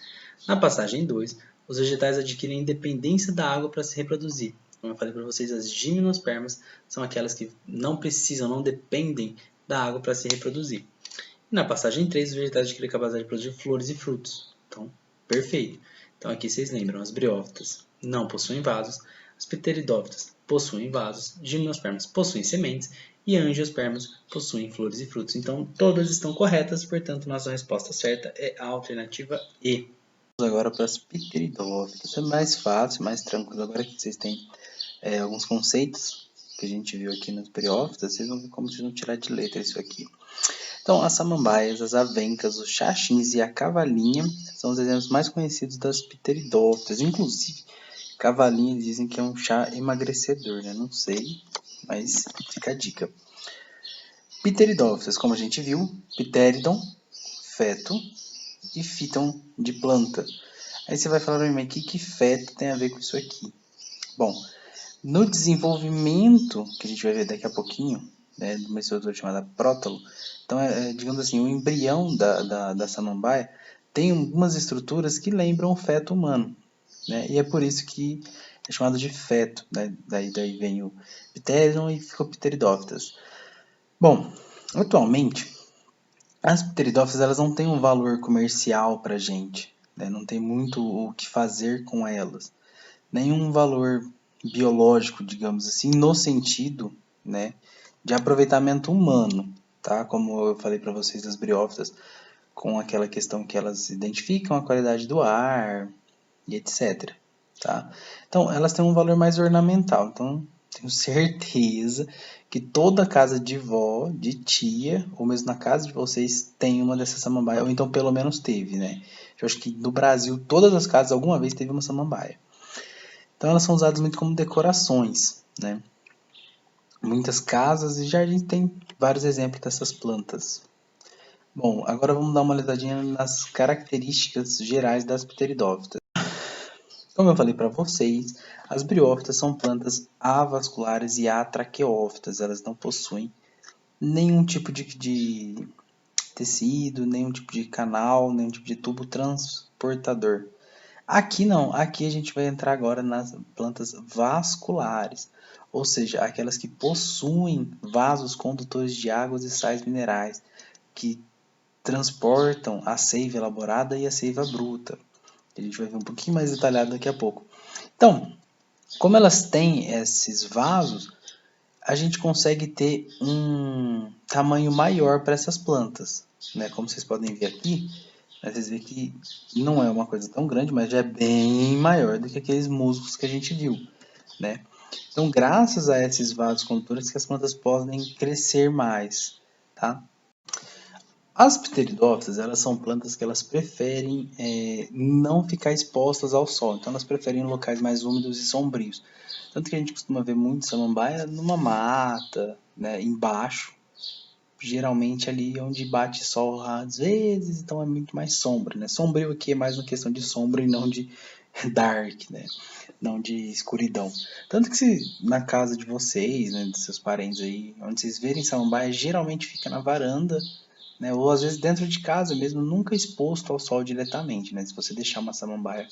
Na passagem 2, os vegetais adquirem independência da água para se reproduzir. Como eu falei para vocês, as gimnospermas são aquelas que não precisam, não dependem da água para se reproduzir. E na passagem 3, os vegetais adquirem a capacidade de produzir flores e frutos. Então, perfeito. Então aqui vocês lembram, as briófitas não possuem vasos, as pteridófitas possuem vasos, gimnospermas possuem sementes e angiospermas possuem flores e frutos. Então todas estão corretas, portanto nossa resposta certa é a alternativa E. Vamos agora para as pteridófitas. É mais fácil, mais tranquilo. Agora que vocês têm alguns conceitos que a gente viu aqui nas briófitas, vocês vão ver como vocês vão tirar de letra isso aqui. Então, as samambaias, as avencas, os xaxins e a cavalinha são os exemplos mais conhecidos das pteridófitas. Inclusive, cavalinha dizem que é um chá emagrecedor, né? Não sei, mas fica a dica. Pteridófitas, como a gente viu, pteridon, feto, e fíton, de planta. Aí você vai falar para mim, o que feto tem a ver com isso aqui? Bom, no desenvolvimento, que a gente vai ver daqui a pouquinho, né, de uma estrutura chamada prótalo, então, digamos assim, o embrião da samambaia tem algumas estruturas que lembram o feto humano, né, e é por isso que é chamado de feto, né, daí vem o pteridon e fica o pteridófitas. Bom, atualmente, as pteridófitas elas não têm um valor comercial para a gente, né, não tem muito o que fazer com elas, nenhum valor biológico, digamos assim, no sentido, né, de aproveitamento humano, tá? Como eu falei para vocês das briófitas, com aquela questão que elas identificam a qualidade do ar e etc, tá? Então, elas têm um valor mais ornamental. Então, tenho certeza que toda casa de vó, de tia, ou mesmo na casa de vocês, tem uma dessas samambaias, ou então pelo menos teve, né? Eu acho que no Brasil, todas as casas alguma vez teve uma samambaia. Então elas são usadas muito como decorações, né? Muitas casas e jardins têm vários exemplos dessas plantas. Bom, agora vamos dar uma olhadinha nas características gerais das pteridófitas. Como eu falei para vocês, as briófitas são plantas avasculares e atraqueófitas. Elas não possuem nenhum tipo de tecido, nenhum tipo de canal, nenhum tipo de tubo transportador. Aqui não, aqui a gente vai entrar agora nas plantas vasculares, ou seja, aquelas que possuem vasos condutores de águas e sais minerais, que transportam a seiva elaborada e a seiva bruta. A gente vai ver um pouquinho mais detalhado daqui a pouco. Então, como elas têm esses vasos, a gente consegue ter um tamanho maior para essas plantas, né? Como vocês podem ver aqui, vocês veem que não é uma coisa tão grande, mas já é bem maior do que aqueles musgos que a gente viu, né? Então, graças a esses vasos condutores que as plantas podem crescer mais, tá? As pteridófitas, elas são plantas que elas preferem não ficar expostas ao sol, então elas preferem locais mais úmidos e sombrios. Tanto que a gente costuma ver muito samambaia numa mata, né, embaixo, geralmente ali onde bate sol às vezes, então é muito mais sombra, né? Sombrio aqui é mais uma questão de sombra e não de dark, né? Não de escuridão. Tanto que se na casa de vocês, né, dos seus parentes aí, onde vocês verem samambaia, geralmente fica na varanda, né? Ou às vezes dentro de casa mesmo, nunca exposto ao sol diretamente, né? Se você deixar uma samambaia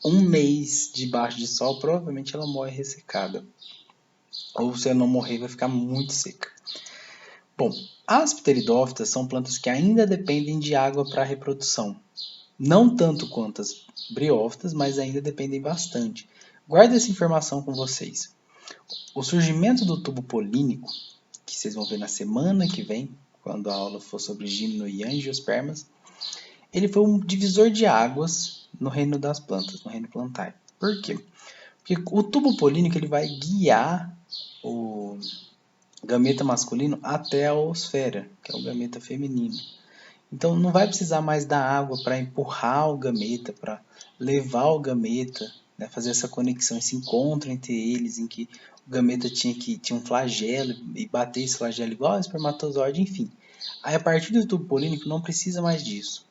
um mês debaixo de sol, provavelmente ela morre ressecada. Ou se ela não morrer, vai ficar muito seca. Bom, as pteridófitas são plantas que ainda dependem de água para a reprodução. Não tanto quanto as briófitas, mas ainda dependem bastante. Guarda essa informação com vocês. O surgimento do tubo polínico, que vocês vão ver na semana que vem, quando a aula for sobre gimno e angiospermas, ele foi um divisor de águas no reino das plantas, no reino plantário. Por quê? Porque o tubo polínico ele vai guiar o gameta masculino até a oosfera, que é o gameta feminino. Então não vai precisar mais da água para empurrar o gameta, para levar o gameta, né, fazer essa conexão, esse encontro entre eles, em que o gameta tinha um flagelo e bater esse flagelo igual ao espermatozoide, enfim. Aí a partir do tubo polínico não precisa mais disso,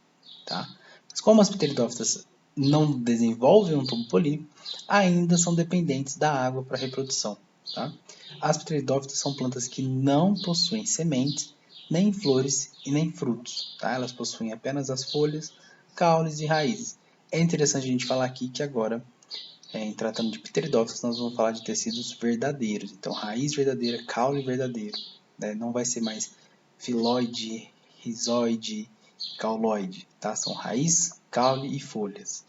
tá? Mas como as pteridófitas não desenvolvem um tubo polínico, ainda são dependentes da água para reprodução, tá? As pteridófitas são plantas que não possuem sementes, nem flores e nem frutos, tá? Elas possuem apenas as folhas, caules e raízes. É interessante a gente falar aqui que agora, em tratando de pteridófitas, nós vamos falar de tecidos verdadeiros. Então, raiz verdadeira, caule verdadeiro, né? Não vai ser mais filóide, rizoide, cauloide, tá? São raiz, caule e folhas.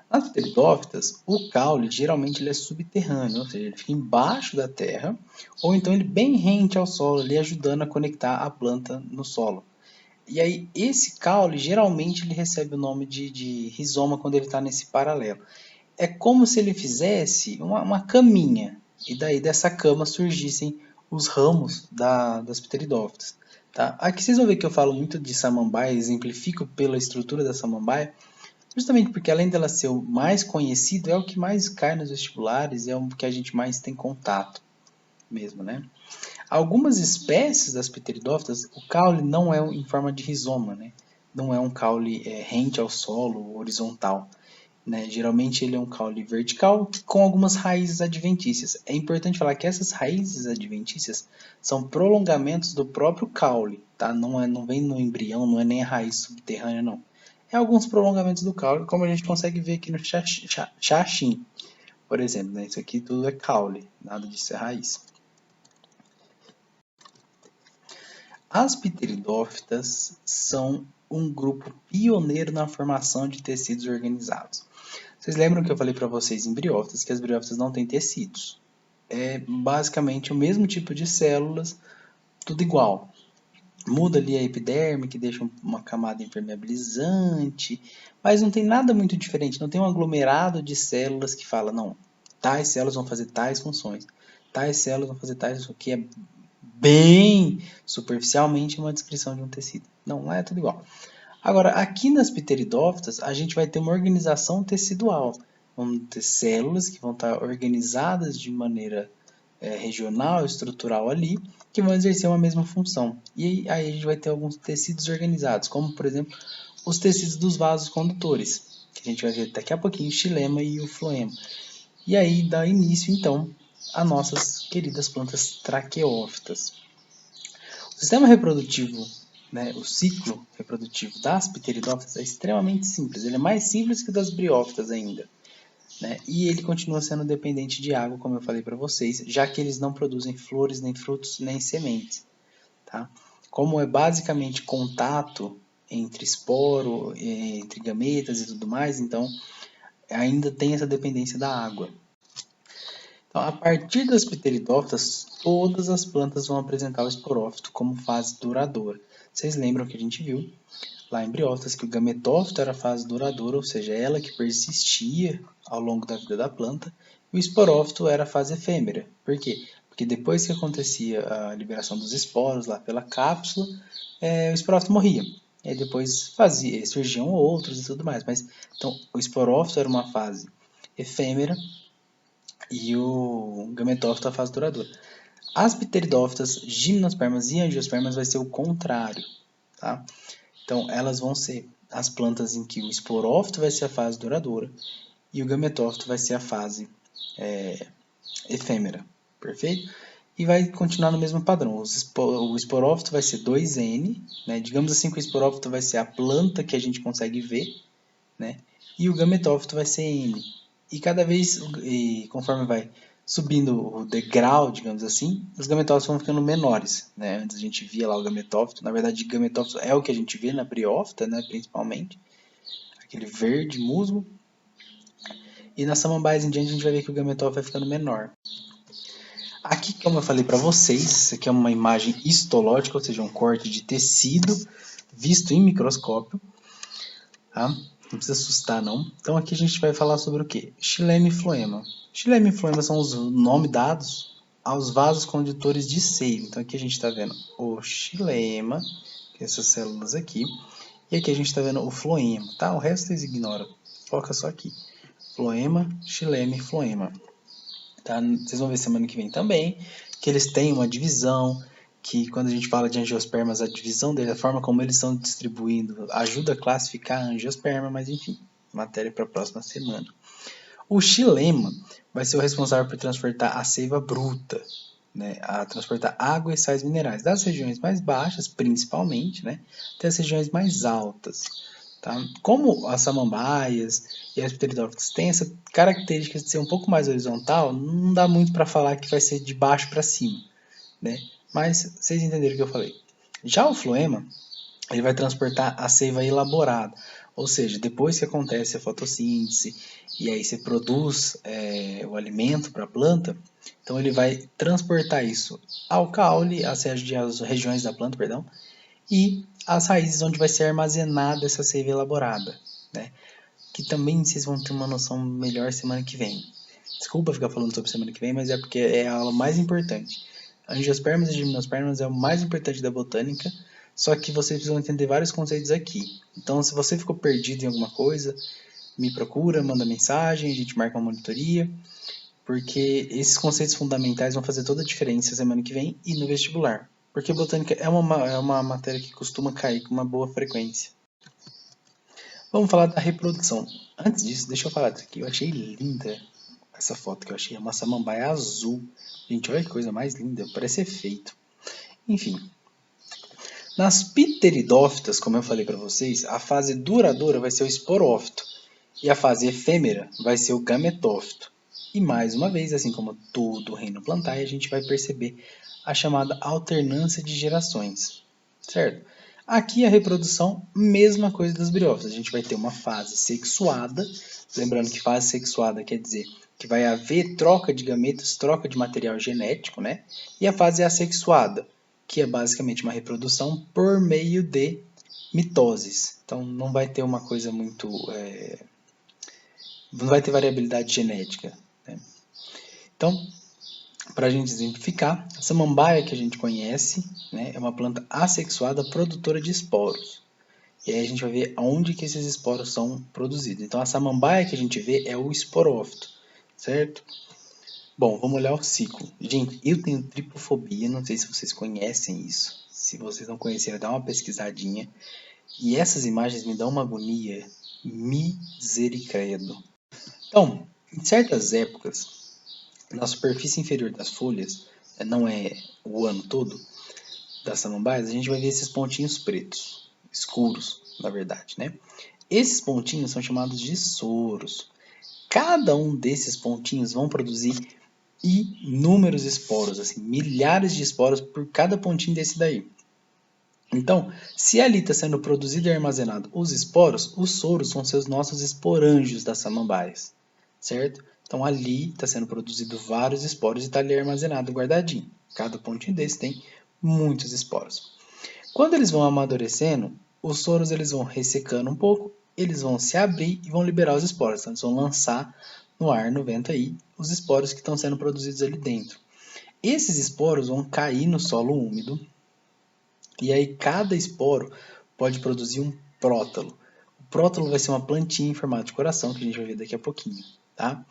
Nas pteridófitas, o caule geralmente ele é subterrâneo, ou seja, ele fica embaixo da terra, ou então ele bem rente ao solo, ali ajudando a conectar a planta no solo. E aí esse caule geralmente ele recebe o nome de rizoma quando ele está nesse paralelo. É como se ele fizesse uma caminha, e daí dessa cama surgissem os ramos das pteridófitas. Tá? Aqui vocês vão ver que eu falo muito de samambaia, exemplifico pela estrutura da samambaia, justamente porque além dela ser o mais conhecido, é o que mais cai nos vestibulares, é o que a gente mais tem contato mesmo, né? Algumas espécies das pteridófitas, o caule não é em forma de rizoma, né? Não é um caule rente ao solo, horizontal. Né? Geralmente ele é um caule vertical com algumas raízes adventícias. É importante falar que essas raízes adventícias são prolongamentos do próprio caule, tá? Não vem no embrião, não é nem a raiz subterrânea, não. É alguns prolongamentos do caule, como a gente consegue ver aqui no xaxim, por exemplo. Né? Isso aqui tudo é caule, nada disso é raiz. As pteridófitas são um grupo pioneiro na formação de tecidos organizados. Vocês lembram que eu falei para vocês em briófitas que as briófitas não têm tecidos? É basicamente o mesmo tipo de células, tudo igual. Muda ali a epiderme, que deixa uma camada impermeabilizante, mas não tem nada muito diferente, não tem um aglomerado de células que fala, não, tais células vão fazer tais funções, tais células vão fazer tais funções, que é bem superficialmente uma descrição de um tecido. Não, lá é tudo igual. Agora, aqui nas pteridófitas, a gente vai ter uma organização tecidual. Vamos ter células que vão estar organizadas de maneira regional, estrutural ali, que vão exercer uma mesma função. E aí a gente vai ter alguns tecidos organizados, como, por exemplo, os tecidos dos vasos condutores, que a gente vai ver daqui a pouquinho, o xilema e o floema. E aí dá início, então, a nossas queridas plantas traqueófitas. O sistema reprodutivo, né, o ciclo reprodutivo das pteridófitas é extremamente simples. Ele é mais simples que o das briófitas ainda. Né? E ele continua sendo dependente de água, como eu falei para vocês, já que eles não produzem flores, nem frutos, nem sementes. Tá? Como é basicamente contato entre esporo, entre gametas e tudo mais, então ainda tem essa dependência da água. Então, a partir das pteridófitas, todas as plantas vão apresentar o esporófito como fase duradoura. Vocês lembram que a gente viu lá em briófitas que o gametófito era a fase duradoura, ou seja, ela que persistia ao longo da vida da planta, e o esporófito era a fase efêmera. Por quê? Porque depois que acontecia a liberação dos esporos lá pela cápsula, o esporófito morria. E aí depois surgiam outros e tudo mais. Mas, então, o esporófito era uma fase efêmera, e o gametófito a fase duradoura. As pteridófitas, gimnospermas e angiospermas vai ser o contrário, tá? Então, elas vão ser as plantas em que o esporófito vai ser a fase duradoura e o gametófito vai ser a fase efêmera, perfeito? E vai continuar no mesmo padrão. O esporófito vai ser 2N, né? Digamos assim que o esporófito vai ser a planta que a gente consegue ver, né? E o gametófito vai ser N. E cada vez, conforme vai Subindo o degrau, digamos assim, os gametófitos vão ficando menores, né? Antes a gente via lá o gametófito, na verdade gametófito é o que a gente vê na briófita, né, principalmente, aquele verde musgo. E nas samambaias em diante a gente vai ver que o gametófito vai ficando menor. Aqui, como eu falei para vocês, isso aqui é uma imagem histológica, ou seja, um corte de tecido visto em microscópio. Tá? Não precisa assustar, não. Então aqui a gente vai falar sobre o que? Xilema e floema. Xilema e floema são os nomes dados aos vasos condutores de seiva. Então aqui a gente está vendo o xilema, que é essas células aqui, e aqui a gente está vendo o floema, tá? O resto vocês ignoram. Foca só aqui. Floema, xilema e floema. Tá? Vocês vão ver semana que vem também que eles têm uma divisão, que quando a gente fala de angiospermas, a divisão deles, a forma como eles estão distribuindo, ajuda a classificar a angiosperma, mas enfim, matéria para a próxima semana. O xilema vai ser o responsável por transportar a seiva bruta, né, a transportar água e sais minerais das regiões mais baixas, principalmente, né, até as regiões mais altas. Tá? Como as samambaias e as pteridófitas têm essa característica de ser um pouco mais horizontal, não dá muito para falar que vai ser de baixo para cima, né? Mas vocês entenderam o que eu falei. Já o floema, ele vai transportar a seiva elaborada, ou seja, depois que acontece a fotossíntese e aí você produz o alimento para a planta, então ele vai transportar isso ao caule, às regiões da planta, perdão, e as raízes onde vai ser armazenada essa seiva elaborada, né? Que também vocês vão ter uma noção melhor semana que vem. Desculpa ficar falando sobre semana que vem, mas é porque é a aula mais importante. Angiospermas e gimnospermas é o mais importante da botânica, só que vocês precisam entender vários conceitos aqui. Então, se você ficou perdido em alguma coisa, me procura, manda mensagem, a gente marca uma monitoria, porque esses conceitos fundamentais vão fazer toda a diferença semana que vem e no vestibular. Porque botânica é uma matéria que costuma cair com uma boa frequência. Vamos falar da reprodução. Antes disso, deixa eu falar disso aqui. Eu achei linda essa foto que eu achei. É uma samambaia azul. Gente, olha que coisa mais linda. Parece efeito. Enfim. Nas pteridófitas, como eu falei para vocês, a fase duradoura vai ser o esporófito. E a fase efêmera vai ser o gametófito. E mais uma vez, assim como todo o reino plantar, a gente vai perceber a chamada alternância de gerações, certo? Aqui a reprodução, mesma coisa das briófitas. A gente vai ter uma fase sexuada, lembrando que fase sexuada quer dizer que vai haver troca de gametas, troca de material genético, né? E a fase assexuada, que é basicamente uma reprodução por meio de mitoses. Então não vai ter uma coisa muito não vai ter variabilidade genética, né? Então, para a gente exemplificar, a samambaia que a gente conhece, né, é uma planta assexuada produtora de esporos. E aí a gente vai ver onde que esses esporos são produzidos. Então, a samambaia que a gente vê é o esporófito, certo? Bom, vamos olhar o ciclo. Gente, eu tenho tripofobia, não sei se vocês conhecem isso. Se vocês não conhecerem, dá uma pesquisadinha. E essas imagens me dão uma agonia misericredo. Então, em certas épocas, na superfície inferior das folhas, não é o ano todo, das samambaias, a gente vai ver esses pontinhos pretos, escuros, na verdade, né? Esses pontinhos são chamados de soros. Cada um desses pontinhos vão produzir inúmeros esporos, assim, milhares de esporos por cada pontinho desse daí. Então, se ali está sendo produzido e armazenado os esporos, os soros são seus nossos esporângios das samambaias, certo? Então ali está sendo produzido vários esporos e está ali armazenado, guardadinho. Cada pontinho desse tem muitos esporos. Quando eles vão amadurecendo, os soros eles vão ressecando um pouco, eles vão se abrir e vão liberar os esporos. Então eles vão lançar no ar, no vento aí, os esporos que estão sendo produzidos ali dentro. Esses esporos vão cair no solo úmido, e aí cada esporo pode produzir um prótalo. O prótalo vai ser uma plantinha em formato de coração, que a gente vai ver daqui a pouquinho, tá?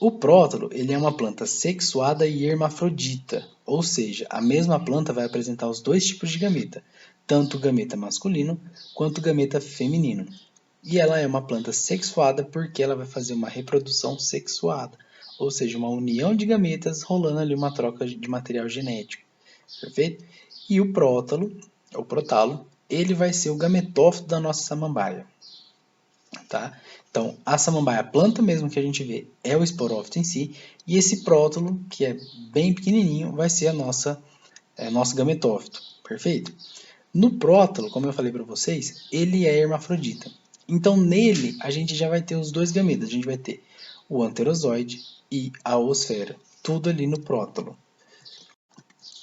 O prótalo, ele é uma planta sexuada e hermafrodita, ou seja, a mesma planta vai apresentar os dois tipos de gameta, tanto o gameta masculino quanto o gameta feminino. E ela é uma planta sexuada porque ela vai fazer uma reprodução sexuada, ou seja, uma união de gametas rolando ali uma troca de material genético. Perfeito? E o prótalo, ou protalo, ele vai ser o gametófito da nossa samambaia. tá? Então, a samambaia, a planta mesmo que a gente vê, é o esporófito em si, e esse prótolo, que é bem pequenininho, vai ser nosso gametófito, perfeito? No prótolo, como eu falei para vocês, ele é hermafrodita. Então, nele, a gente já vai ter os dois gametas, a gente vai ter o anterozoide e a oosfera, tudo ali no prótolo.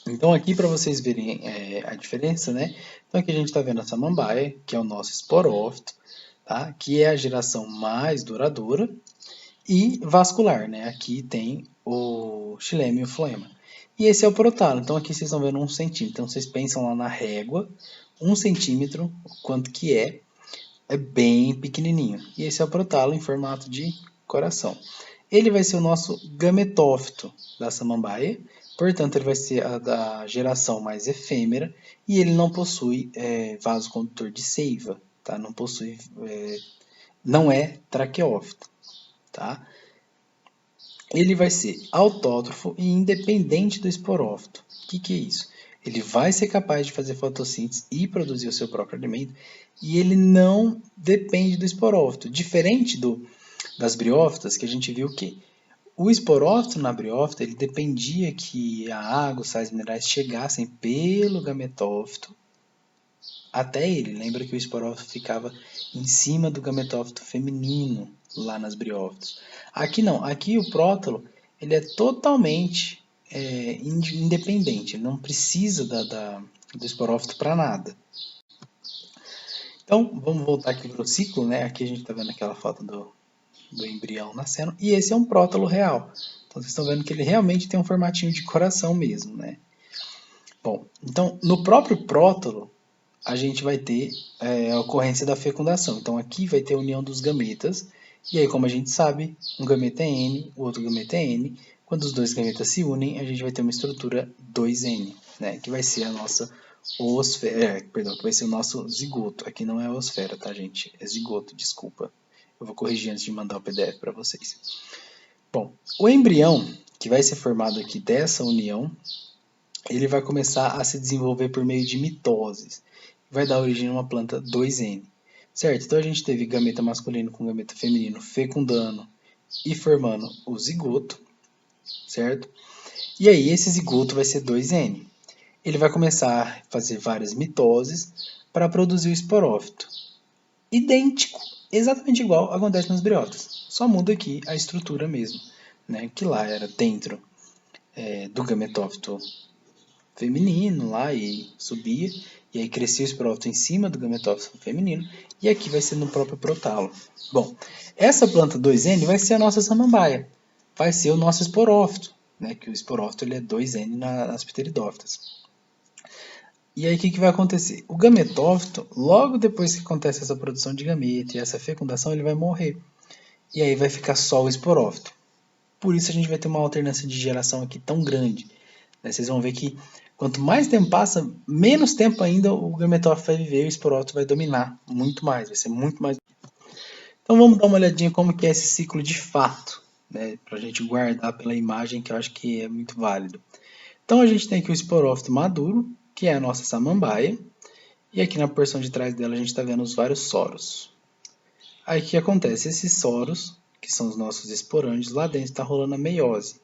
Então, aqui para vocês verem a diferença, né? Então, aqui a gente está vendo a samambaia, que é o nosso esporófito, tá? Que é a geração mais duradoura e vascular, né? Aqui tem o xilema e o floema. E esse é o protalo. Então, aqui vocês estão vendo 1 centímetro. Então, vocês pensam lá na régua, 1 centímetro, quanto que é bem pequenininho. E esse é o protalo em formato de coração. Ele vai ser o nosso gametófito da samambaia, portanto, ele vai ser a da geração mais efêmera e ele não possui vaso condutor de seiva, tá? Não possui, não é traqueófito, tá? Ele vai ser autótrofo e independente do esporófito. O que é isso? Ele vai ser capaz de fazer fotossíntese e produzir o seu próprio alimento e ele não depende do esporófito, diferente das briófitas, que a gente viu que o esporófito na briófita ele dependia que a água, os sais minerais chegassem pelo gametófito até ele. Lembra que o esporófito ficava em cima do gametófito feminino lá nas briófitas. Aqui não, aqui o prótalo ele é totalmente independente, ele não precisa do esporófito para nada. Então, vamos voltar aqui para o ciclo, né? Aqui a gente está vendo aquela foto do embrião nascendo, e esse é um prótalo real. Então vocês estão vendo que ele realmente tem um formatinho de coração mesmo, né? Bom, então no próprio prótalo a gente vai ter a ocorrência da fecundação. Então aqui vai ter a união dos gametas, e aí como a gente sabe, um gameta é N, o outro gameta é N. Quando os dois gametas se unem, a gente vai ter uma estrutura 2N, né? Que vai ser a nossa oosfera, perdão, que vai ser o nosso zigoto. Aqui não é oosfera, tá, gente? É zigoto, desculpa. Eu vou corrigir antes de mandar o PDF para vocês. Bom, o embrião que vai ser formado aqui dessa união, ele vai começar a se desenvolver por meio de mitoses. Vai dar origem a uma planta 2N. Certo? Então a gente teve gameta masculino com gameta feminino fecundando e formando o zigoto, certo? E aí esse zigoto vai ser 2N. Ele vai começar a fazer várias mitoses para produzir o esporófito. Idêntico, exatamente igual acontece nas briófitas. Só muda aqui a estrutura mesmo, né? Que lá era dentro do gametófito feminino lá e subia, e aí crescia o esporófito em cima do gametófito feminino, e aqui vai ser no próprio protalo. Bom, essa planta 2N vai ser a nossa samambaia, vai ser o nosso esporófito, né? Que o esporófito ele é 2N nas pteridófitas. E aí o que vai acontecer? O gametófito, logo depois que acontece essa produção de gameta e essa fecundação, ele vai morrer. E aí vai ficar só o esporófito. Por isso a gente vai ter uma alternância de geração aqui tão grande. Vocês vão ver que quanto mais tempo passa, menos tempo ainda o gametófito vai viver e o esporófito vai dominar muito mais, vai ser muito mais. Então vamos dar uma olhadinha como que é esse ciclo de fato, né, para a gente guardar pela imagem que eu acho que é muito válido. Então a gente tem aqui o esporófito maduro, que é a nossa samambaia, e aqui na porção de trás dela a gente está vendo os vários soros. Aí o que acontece? Esses soros, que são os nossos esporângios, lá dentro está rolando a meiose.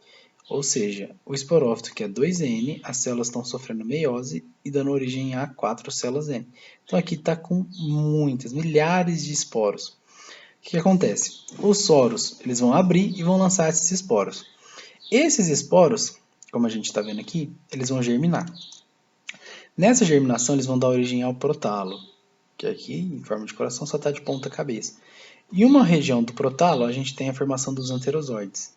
Ou seja, o esporófito, que é 2N, as células estão sofrendo meiose e dando origem a 4 células N. Então aqui está com muitas, milhares de esporos. O que acontece? Os soros eles vão abrir e vão lançar esses esporos. Esses esporos, como a gente está vendo aqui, eles vão germinar. Nessa germinação, eles vão dar origem ao protalo, que aqui, em forma de coração, só está de ponta cabeça. Em uma região do protalo, a gente tem a formação dos anterozoides,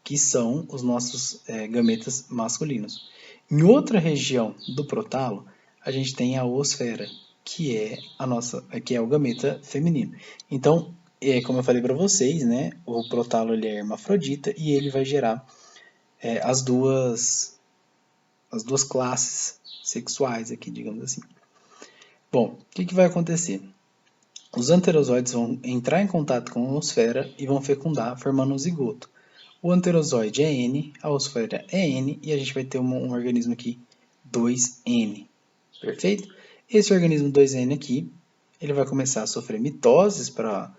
que são os nossos gametas masculinos. Em outra região do protalo, a gente tem a oosfera, que é o gameta feminino. Então, como eu falei para vocês, né, o protalo ele é hermafrodita e ele vai gerar as duas classes sexuais aqui, digamos assim. Bom, o que vai acontecer? Os anterozoides vão entrar em contato com a oosfera e vão fecundar, formando um zigoto. O anterozoide é N, a oosfera é N, e a gente vai ter um organismo aqui 2N. Perfeito? Esse organismo 2N aqui, ele vai começar a sofrer mitoses para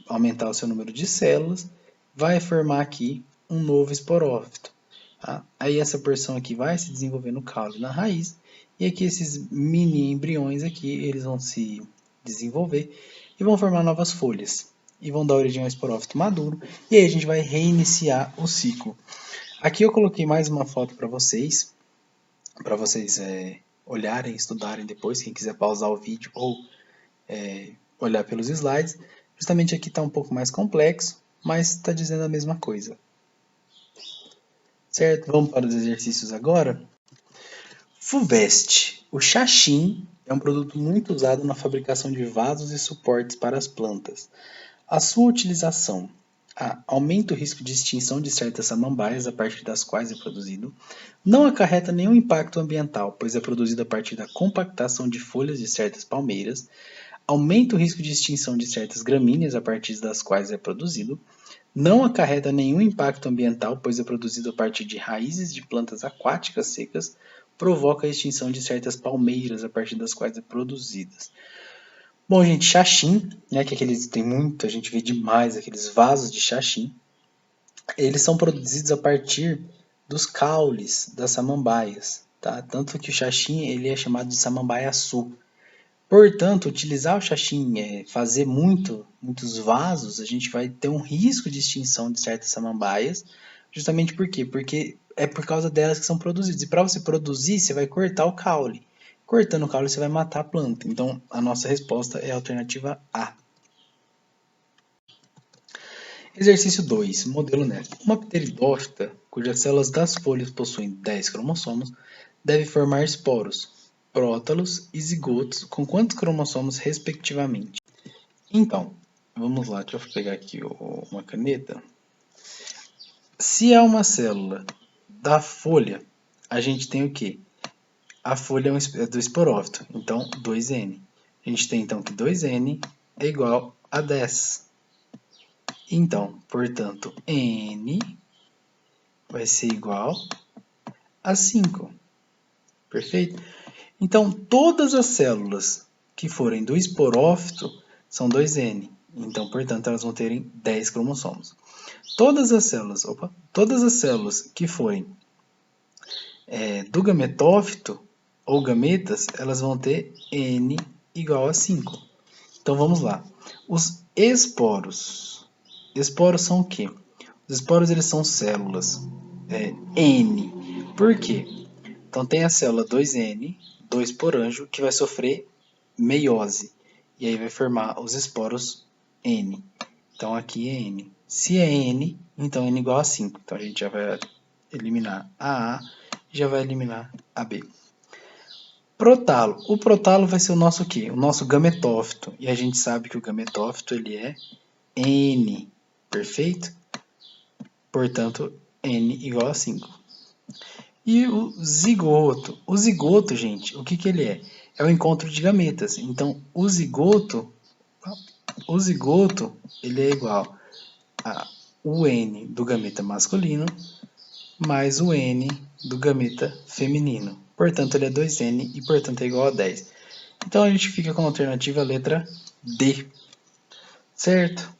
aumentar o seu número de células, vai formar aqui um novo esporófito. Tá? Aí essa porção aqui vai se desenvolver no caule, na raiz, e aqui esses mini embriões aqui, eles vão se desenvolver e vão formar novas folhas. E vão dar origem ao esporófito maduro, e aí a gente vai reiniciar o ciclo. Aqui eu coloquei mais uma foto para vocês olharem, estudarem depois, quem quiser pausar o vídeo ou olhar pelos slides. Justamente aqui está um pouco mais complexo, mas está dizendo a mesma coisa. Certo? Vamos para os exercícios agora. FUVEST. O xaxim é um produto muito usado na fabricação de vasos e suportes para as plantas. A sua utilização aumenta o risco de extinção de certas samambaias a partir das quais é produzido, não acarreta nenhum impacto ambiental, pois é produzido a partir da compactação de folhas de certas palmeiras, aumenta o risco de extinção de certas gramíneas a partir das quais é produzido, não acarreta nenhum impacto ambiental, pois é produzido a partir de raízes de plantas aquáticas secas, provoca a extinção de certas palmeiras a partir das quais é produzidas. Bom, gente, xaxim, né, que aqueles tem muito, a gente vê demais aqueles vasos de xaxim, eles são produzidos a partir dos caules das samambaias, tá? Tanto que o xaxim ele é chamado de samambaia-açu. Portanto, utilizar o xaxim, fazer muitos vasos, a gente vai ter um risco de extinção de certas samambaias, justamente por quê? Porque é por causa delas que são produzidos. E para você produzir, você vai cortar o caule. Cortando o caule, você vai matar a planta. Então, a nossa resposta é a alternativa A. Exercício 2, modelo NESP. Uma pteridófita, cujas células das folhas possuem 10 cromossomos, deve formar esporos, prótalos e zigotos com quantos cromossomos respectivamente? Então, vamos lá, deixa eu pegar aqui uma caneta. Se é uma célula da folha, a gente tem o quê? A folha é do esporófito, então 2N. A gente tem então que 2N é igual a 10. Então, portanto, N vai ser igual a 5. Perfeito? Então, todas as células que forem do esporófito são 2N. Então, portanto, elas vão terem 10 cromossomos. Todas as células que forem do gametófito ou gametas, elas vão ter N igual a 5. Então, vamos lá. Os esporos. Esporos são o quê? Os esporos eles são células N. Por quê? Então tem a célula 2N, 2 por anjo, que vai sofrer meiose. E aí vai formar os esporos N. Então aqui é N. Se é N, então N igual a 5. Então a gente já vai eliminar a A e já vai eliminar a B. Protalo. O protalo vai ser o nosso o quê? O nosso gametófito. E a gente sabe que o gametófito ele é N. Perfeito? Portanto, N igual a 5. E o zigoto. O zigoto, gente, o que ele é? É o encontro de gametas. Então, o zigoto ele é igual a o N do gameta masculino mais o N do gameta feminino. Portanto, ele é 2N e, portanto, é igual a 10. Então, a gente fica com a alternativa letra D. Certo?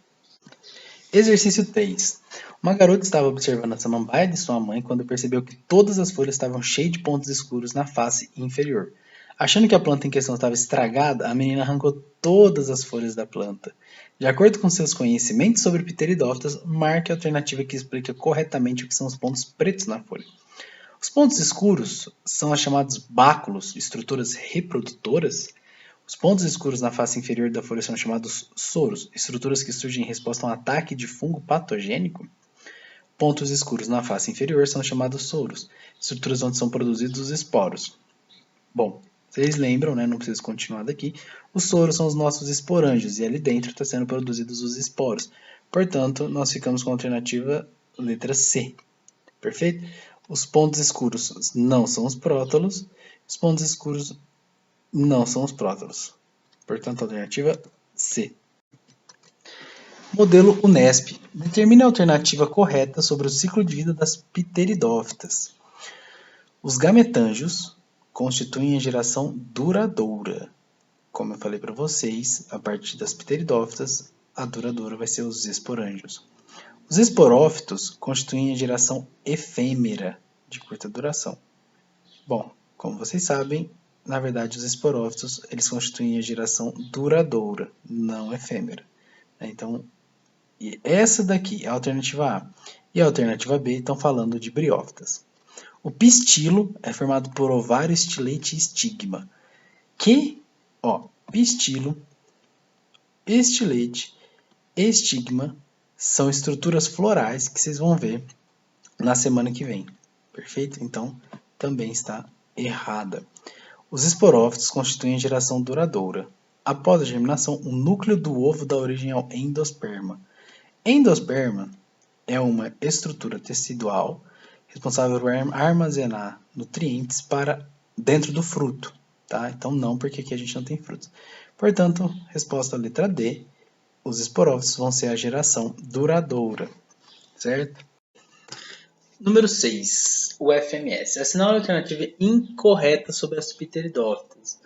Exercício 3. Uma garota estava observando a samambaia de sua mãe quando percebeu que todas as folhas estavam cheias de pontos escuros na face inferior. Achando que a planta em questão estava estragada, a menina arrancou todas as folhas da planta. De acordo com seus conhecimentos sobre pteridófitas, marque a alternativa que explica corretamente o que são os pontos pretos na folha. Os pontos escuros são as chamadas báculos, estruturas reprodutoras. Os pontos escuros na face inferior da folha são chamados soros, estruturas que surgem em resposta a um ataque de fungo patogênico. Pontos escuros na face inferior são chamados soros, estruturas onde são produzidos os esporos. Bom, vocês lembram, né? Não preciso continuar daqui. Os soros são os nossos esporângios e ali dentro está sendo produzidos os esporos. Portanto, nós ficamos com a alternativa letra C. Perfeito? Os pontos escuros não são os prótalos, os pontos escuros não são os prótalos. Portanto, a alternativa C. Modelo UNESP. Determine a alternativa correta sobre o ciclo de vida das pteridófitas. Os gametângios constituem a geração duradoura. como eu falei para vocês, a partir das pteridófitas, a duradoura vai ser os esporângios. Os esporófitos constituem a geração efêmera, de curta duração. Bom, como vocês sabem, na verdade os esporófitos eles constituem a geração duradoura, não efêmera. Então, essa daqui é a alternativa A. E a alternativa B estão falando de briófitas. O pistilo é formado por ovário, estilete e estigma. Pistilo, estilete e estigma são estruturas florais que vocês vão ver na semana que vem. Perfeito? Então, também está errada. Os esporófitos constituem a geração duradoura. Após a germinação, o núcleo do ovo dá origem ao endosperma. Endosperma é uma estrutura tecidual responsável por armazenar nutrientes para dentro do fruto. Tá? Então não, porque aqui a gente não tem frutos. Portanto, resposta letra D, os esporófitos vão ser a geração duradoura. Certo? Número 6, o FMS. Assinala a alternativa incorreta sobre as pteridófitas.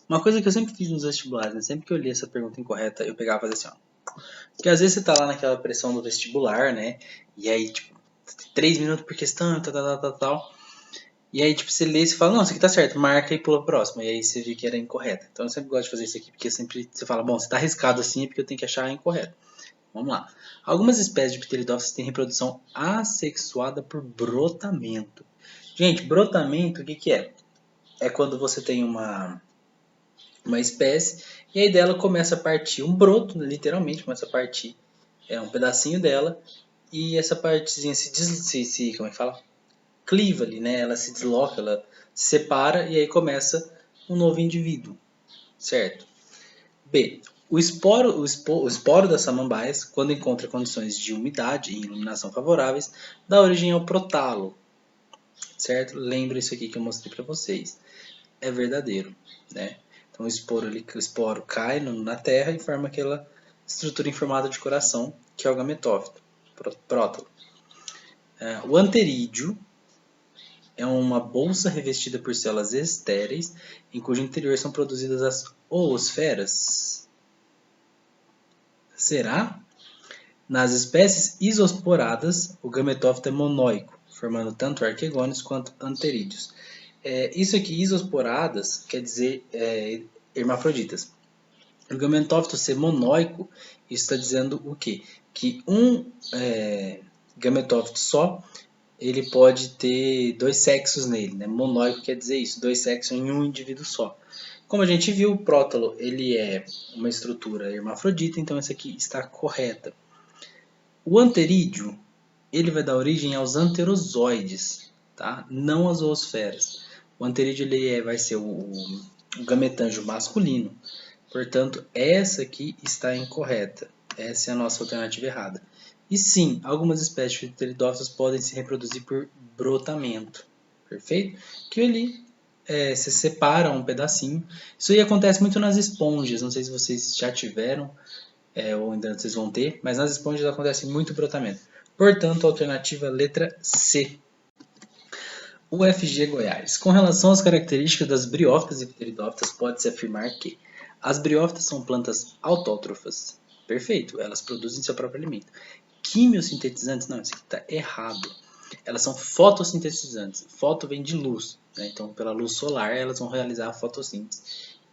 Uma coisa que eu sempre fiz nos vestibulares, né? Sempre que eu li essa pergunta incorreta, eu pegava e fazia assim, ó. Porque às vezes você tá lá naquela pressão do vestibular, né? E aí, tipo, 3 minutos por questão, tal. E aí, tipo, você lê e fala, não, isso aqui tá certo, marca e pula a próxima. E aí você vê que era incorreta. Então eu sempre gosto de fazer isso aqui, porque sempre você fala, bom, se tá arriscado assim é porque eu tenho que achar incorreto. Vamos lá. Algumas espécies de pteridófitas têm reprodução assexuada por brotamento. Gente, brotamento, o que que é? É quando você tem uma espécie e aí dela começa a partir um broto, literalmente começa a partir um pedacinho dela e essa partezinha como é que fala? Cliva ali, né? Ela se desloca, ela se separa e aí começa um novo indivíduo, certo? B. O esporo das samambaias, quando encontra condições de umidade e iluminação favoráveis, dá origem ao protalo, certo? Lembra isso aqui que eu mostrei para vocês. É verdadeiro, né? Então o esporo cai na terra e forma aquela estrutura em formato de coração, que é o gametófito, prótalo. O anterídeo é uma bolsa revestida por células estéreis, em cujo interior são produzidas as oosferas. Será? Nas espécies isosporadas, o gametófito é monóico, formando tanto arquegônios quanto anterídeos. Isso aqui, isosporadas, quer dizer hermafroditas. O gametófito ser monóico, isso está dizendo o quê? Que um gametófito só, ele pode ter dois sexos nele, né? Monóico quer dizer isso, dois sexos em um indivíduo só. Como a gente viu, o prótalo ele é uma estrutura hermafrodita, então essa aqui está correta. O anterídeo ele vai dar origem aos anterozoides, tá? Não às zoosferas. O anterídeo ele vai ser o gametângio masculino. Portanto, essa aqui está incorreta. Essa é a nossa alternativa errada. E sim, algumas espécies de pteridófitas podem se reproduzir por brotamento. Perfeito? Que ali se separa um pedacinho. Isso aí acontece muito nas esponjas. Não sei se vocês já tiveram ou ainda vocês vão ter, mas nas esponjas acontece muito brotamento. Portanto, a alternativa letra C. UFG Goiás. Com relação às características das briófitas e pteridófitas, pode-se afirmar que as briófitas são plantas autótrofas. Perfeito, elas produzem seu próprio alimento. Quimiosintetizantes, não, isso aqui está errado. Elas são fotossintetizantes. Foto vem de luz, né? Então pela luz solar elas vão realizar a fotossíntese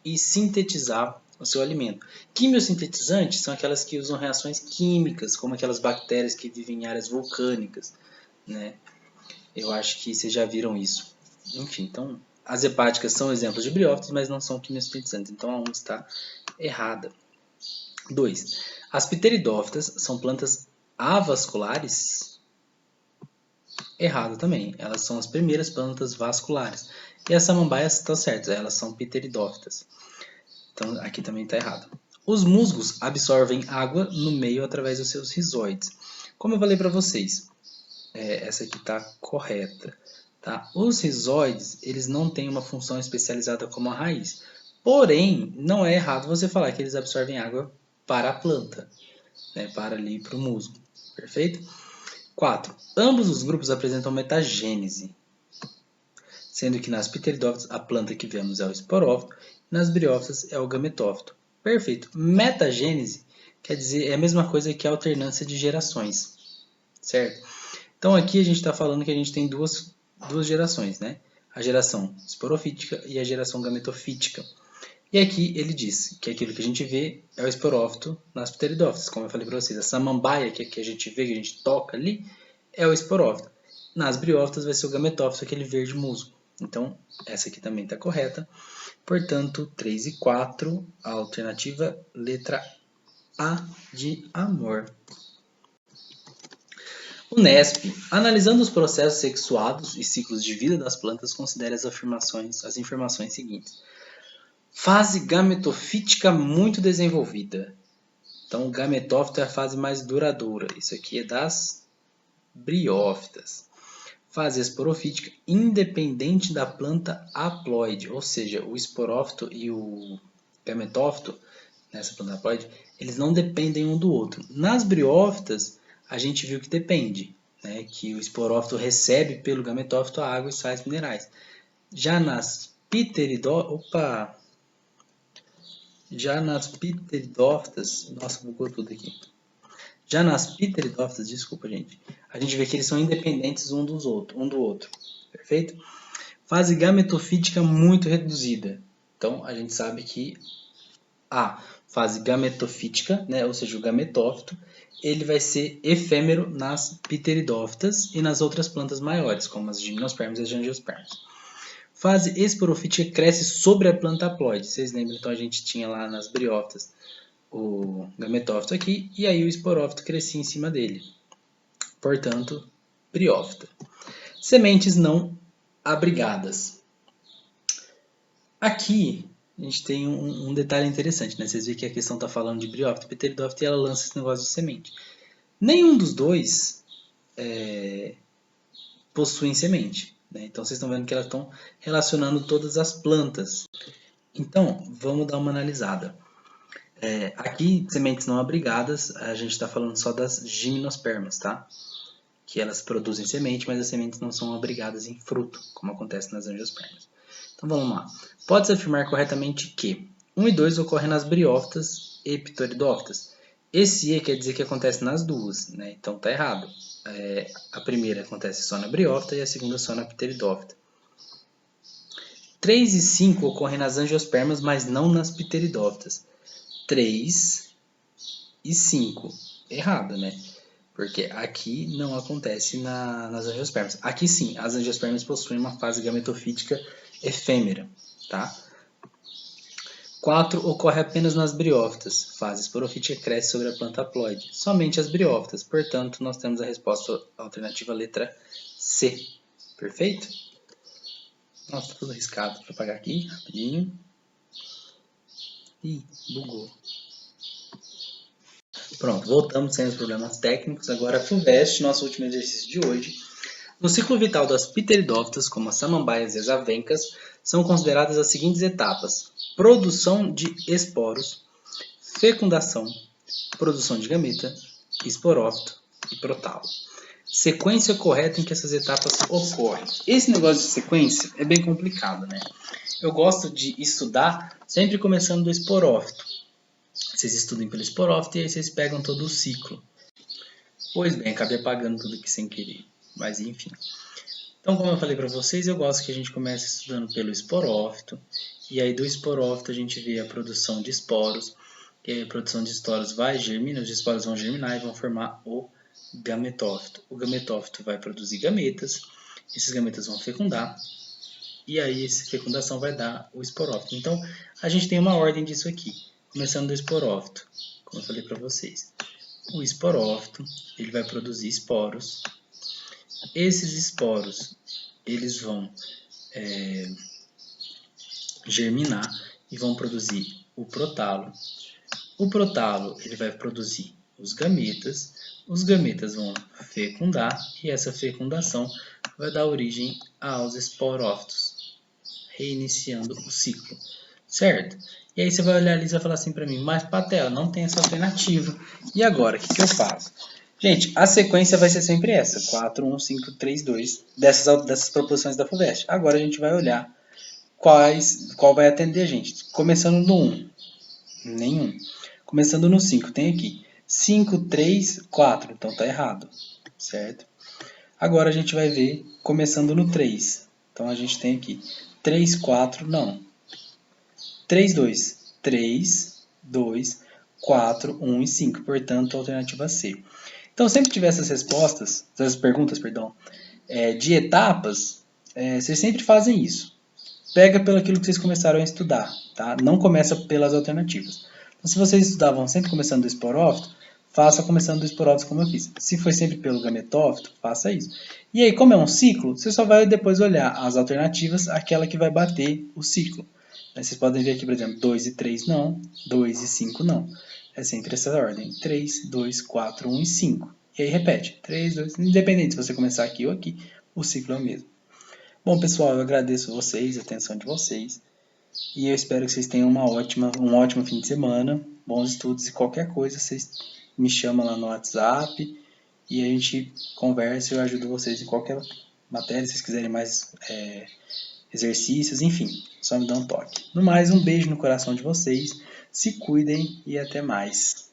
e sintetizar o seu alimento. Quimiosintetizantes são aquelas que usam reações químicas, como aquelas bactérias que vivem em áreas vulcânicas, né? Eu acho que vocês já viram isso. Enfim, então as hepáticas são exemplos de briófitas, mas não são quimiosintetizantes. Então a 1 está errada. 2. As pteridófitas são plantas avasculares? Errado também. Elas são as primeiras plantas vasculares. E as samambaias estão certas, elas são pteridófitas. Então aqui também está errado. Os musgos absorvem água no meio através dos seus rizoides. Como eu falei para vocês, essa aqui está correta. Tá? Os rizoides eles não têm uma função especializada como a raiz. Porém, não é errado você falar que eles absorvem água para a planta, né? Para ali para o musgo. Perfeito? 4. Ambos os grupos apresentam metagênese, sendo que nas pteridófitas a planta que vemos é o esporófito Nas briófitas é o gametófito. Perfeito. Metagênese quer dizer, é a mesma coisa que a alternância de gerações, certo? Então aqui a gente está falando que a gente tem duas gerações, né? A geração esporofítica e a geração gametofítica. E aqui ele diz que aquilo que a gente vê é o esporófito nas pteridófitas, como eu falei para vocês. A samambaia que a gente vê, que a gente toca ali, é o esporófito. Nas briófitas vai ser o gametófito, aquele verde musgo. Então, essa aqui também está correta. Portanto, 3 e 4, a alternativa letra A de amor. Unesp, analisando os processos sexuados e ciclos de vida das plantas, considere as informações seguintes. Fase gametofítica muito desenvolvida. Então, o gametófito é a fase mais duradoura. Isso aqui é das briófitas. Fase esporofítica independente da planta haploide, ou seja, o esporófito e o gametófito, nessa planta haploide, eles não dependem um do outro. Nas briófitas, a gente viu que depende, né? Que o esporófito recebe pelo gametófito a água e sais minerais. Já nas pteridófitas, nossa, bugou tudo aqui. Já nas pteridófitas, desculpa, gente, a gente vê que eles são independentes um do outro, perfeito? Fase gametofítica muito reduzida. Então, a gente sabe que a fase gametofítica, né, ou seja, o gametófito, ele vai ser efêmero nas pteridófitas e nas outras plantas maiores, como as gimnospermas e as angiospermas. Fase esporofítica cresce sobre a planta haploide. Vocês lembram? Então, a gente tinha lá nas briófitas o gametófito aqui, e aí o esporófito crescia em cima dele. Portanto, briófita. Sementes não abrigadas. Aqui, a gente tem um detalhe interessante, né? Vocês veem que a questão está falando de briófita e pteridófita e ela lança esse negócio de semente. Nenhum dos dois possuem semente, né? Então, vocês estão vendo que elas estão relacionando todas as plantas. Então, vamos dar uma analisada. Aqui, sementes não abrigadas, a gente está falando só das gimnospermas, tá? Que elas produzem semente, mas as sementes não são abrigadas em fruto, como acontece nas angiospermas. Então vamos lá. Pode-se afirmar corretamente que 1 e 2 ocorrem nas briófitas e pteridófitas. Esse E quer dizer que acontece nas duas, né? Então tá errado. A primeira acontece só na briófita e a segunda só na pteridófita. 3 e 5 ocorrem nas angiospermas, mas não nas pteridófitas. 3 e 5. Errado, né? Porque aqui não acontece nas angiospermas. Aqui sim, as angiospermas possuem uma fase gametofítica efêmera, tá? 4 ocorre apenas nas briófitas. Fase esporofítica cresce sobre a planta haploide. Somente as briófitas. Portanto, nós temos a resposta alternativa letra C. Perfeito? Nossa, tá tudo arriscado. Deixa eu apagar aqui, rapidinho. Ih, bugou. Pronto, voltamos sem os problemas técnicos. Agora, FUVEST, nosso último exercício de hoje. No ciclo vital das pteridófitas, como as samambaias e as avencas, são consideradas as seguintes etapas: produção de esporos, fecundação, produção de gameta, esporófito e protalo. Sequência correta em que essas etapas ocorrem. Esse negócio de sequência é bem complicado, né? Eu gosto de estudar sempre começando do esporófito. Vocês estudem pelo esporófito e aí vocês pegam todo o ciclo. Pois bem, acabei apagando tudo aqui sem querer, mas enfim. Então, como eu falei para vocês, eu gosto que a gente comece estudando pelo esporófito, e aí do esporófito a gente vê a produção de esporos, e aí a produção de esporos vai germinar, os esporos vão germinar e vão formar o gametófito. O gametófito vai produzir gametas, esses gametas vão fecundar, e aí essa fecundação vai dar o esporófito. Então, a gente tem uma ordem disso aqui, começando do esporófito, como eu falei para vocês. O esporófito, ele vai produzir esporos. Esses esporos, eles vão germinar e vão produzir o protalo. O protalo, ele vai produzir os gametas vão fecundar e essa fecundação vai dar origem aos esporófitos, reiniciando o ciclo, certo? E aí você vai olhar ali e vai falar assim para mim, mas Patela, não tem essa alternativa. E agora, o que eu faço? Gente, a sequência vai ser sempre essa, 4, 1, 5, 3, 2, dessas proposições da FUVEST. Agora a gente vai olhar qual vai atender a gente. Começando no 1, nenhum. Começando no 5, tem aqui 5, 3, 4, então tá errado, certo? Agora a gente vai ver começando no 3. Então a gente tem aqui 3, 4, não. 3, 2. 3, 2, 4, 1 e 5. Portanto, a alternativa C. Então, sempre que tiver essas perguntas, de etapas, vocês sempre fazem isso. Pega pelo aquilo que vocês começaram a estudar, tá? Não começa pelas alternativas. Então, se vocês estudavam sempre começando do esporófito, faça começando do esporófito como eu fiz. Se foi sempre pelo gametófito, faça isso. E aí, como é um ciclo, você só vai depois olhar as alternativas, aquela que vai bater o ciclo. Vocês podem ver aqui, por exemplo, 2 e 3 não, 2 e 5 não. É sempre essa ordem. 3, 2, 4, 1 e 5. E aí repete. 3, 2, independente se você começar aqui ou aqui, o ciclo é o mesmo. Bom, pessoal, eu agradeço vocês, a atenção de vocês. E eu espero que vocês tenham um ótimo fim de semana, bons estudos e qualquer coisa, vocês me chamam lá no WhatsApp e a gente conversa e eu ajudo vocês em qualquer matéria, se vocês quiserem mais exercícios, enfim, só me dá um toque. No mais, um beijo no coração de vocês, se cuidem e até mais.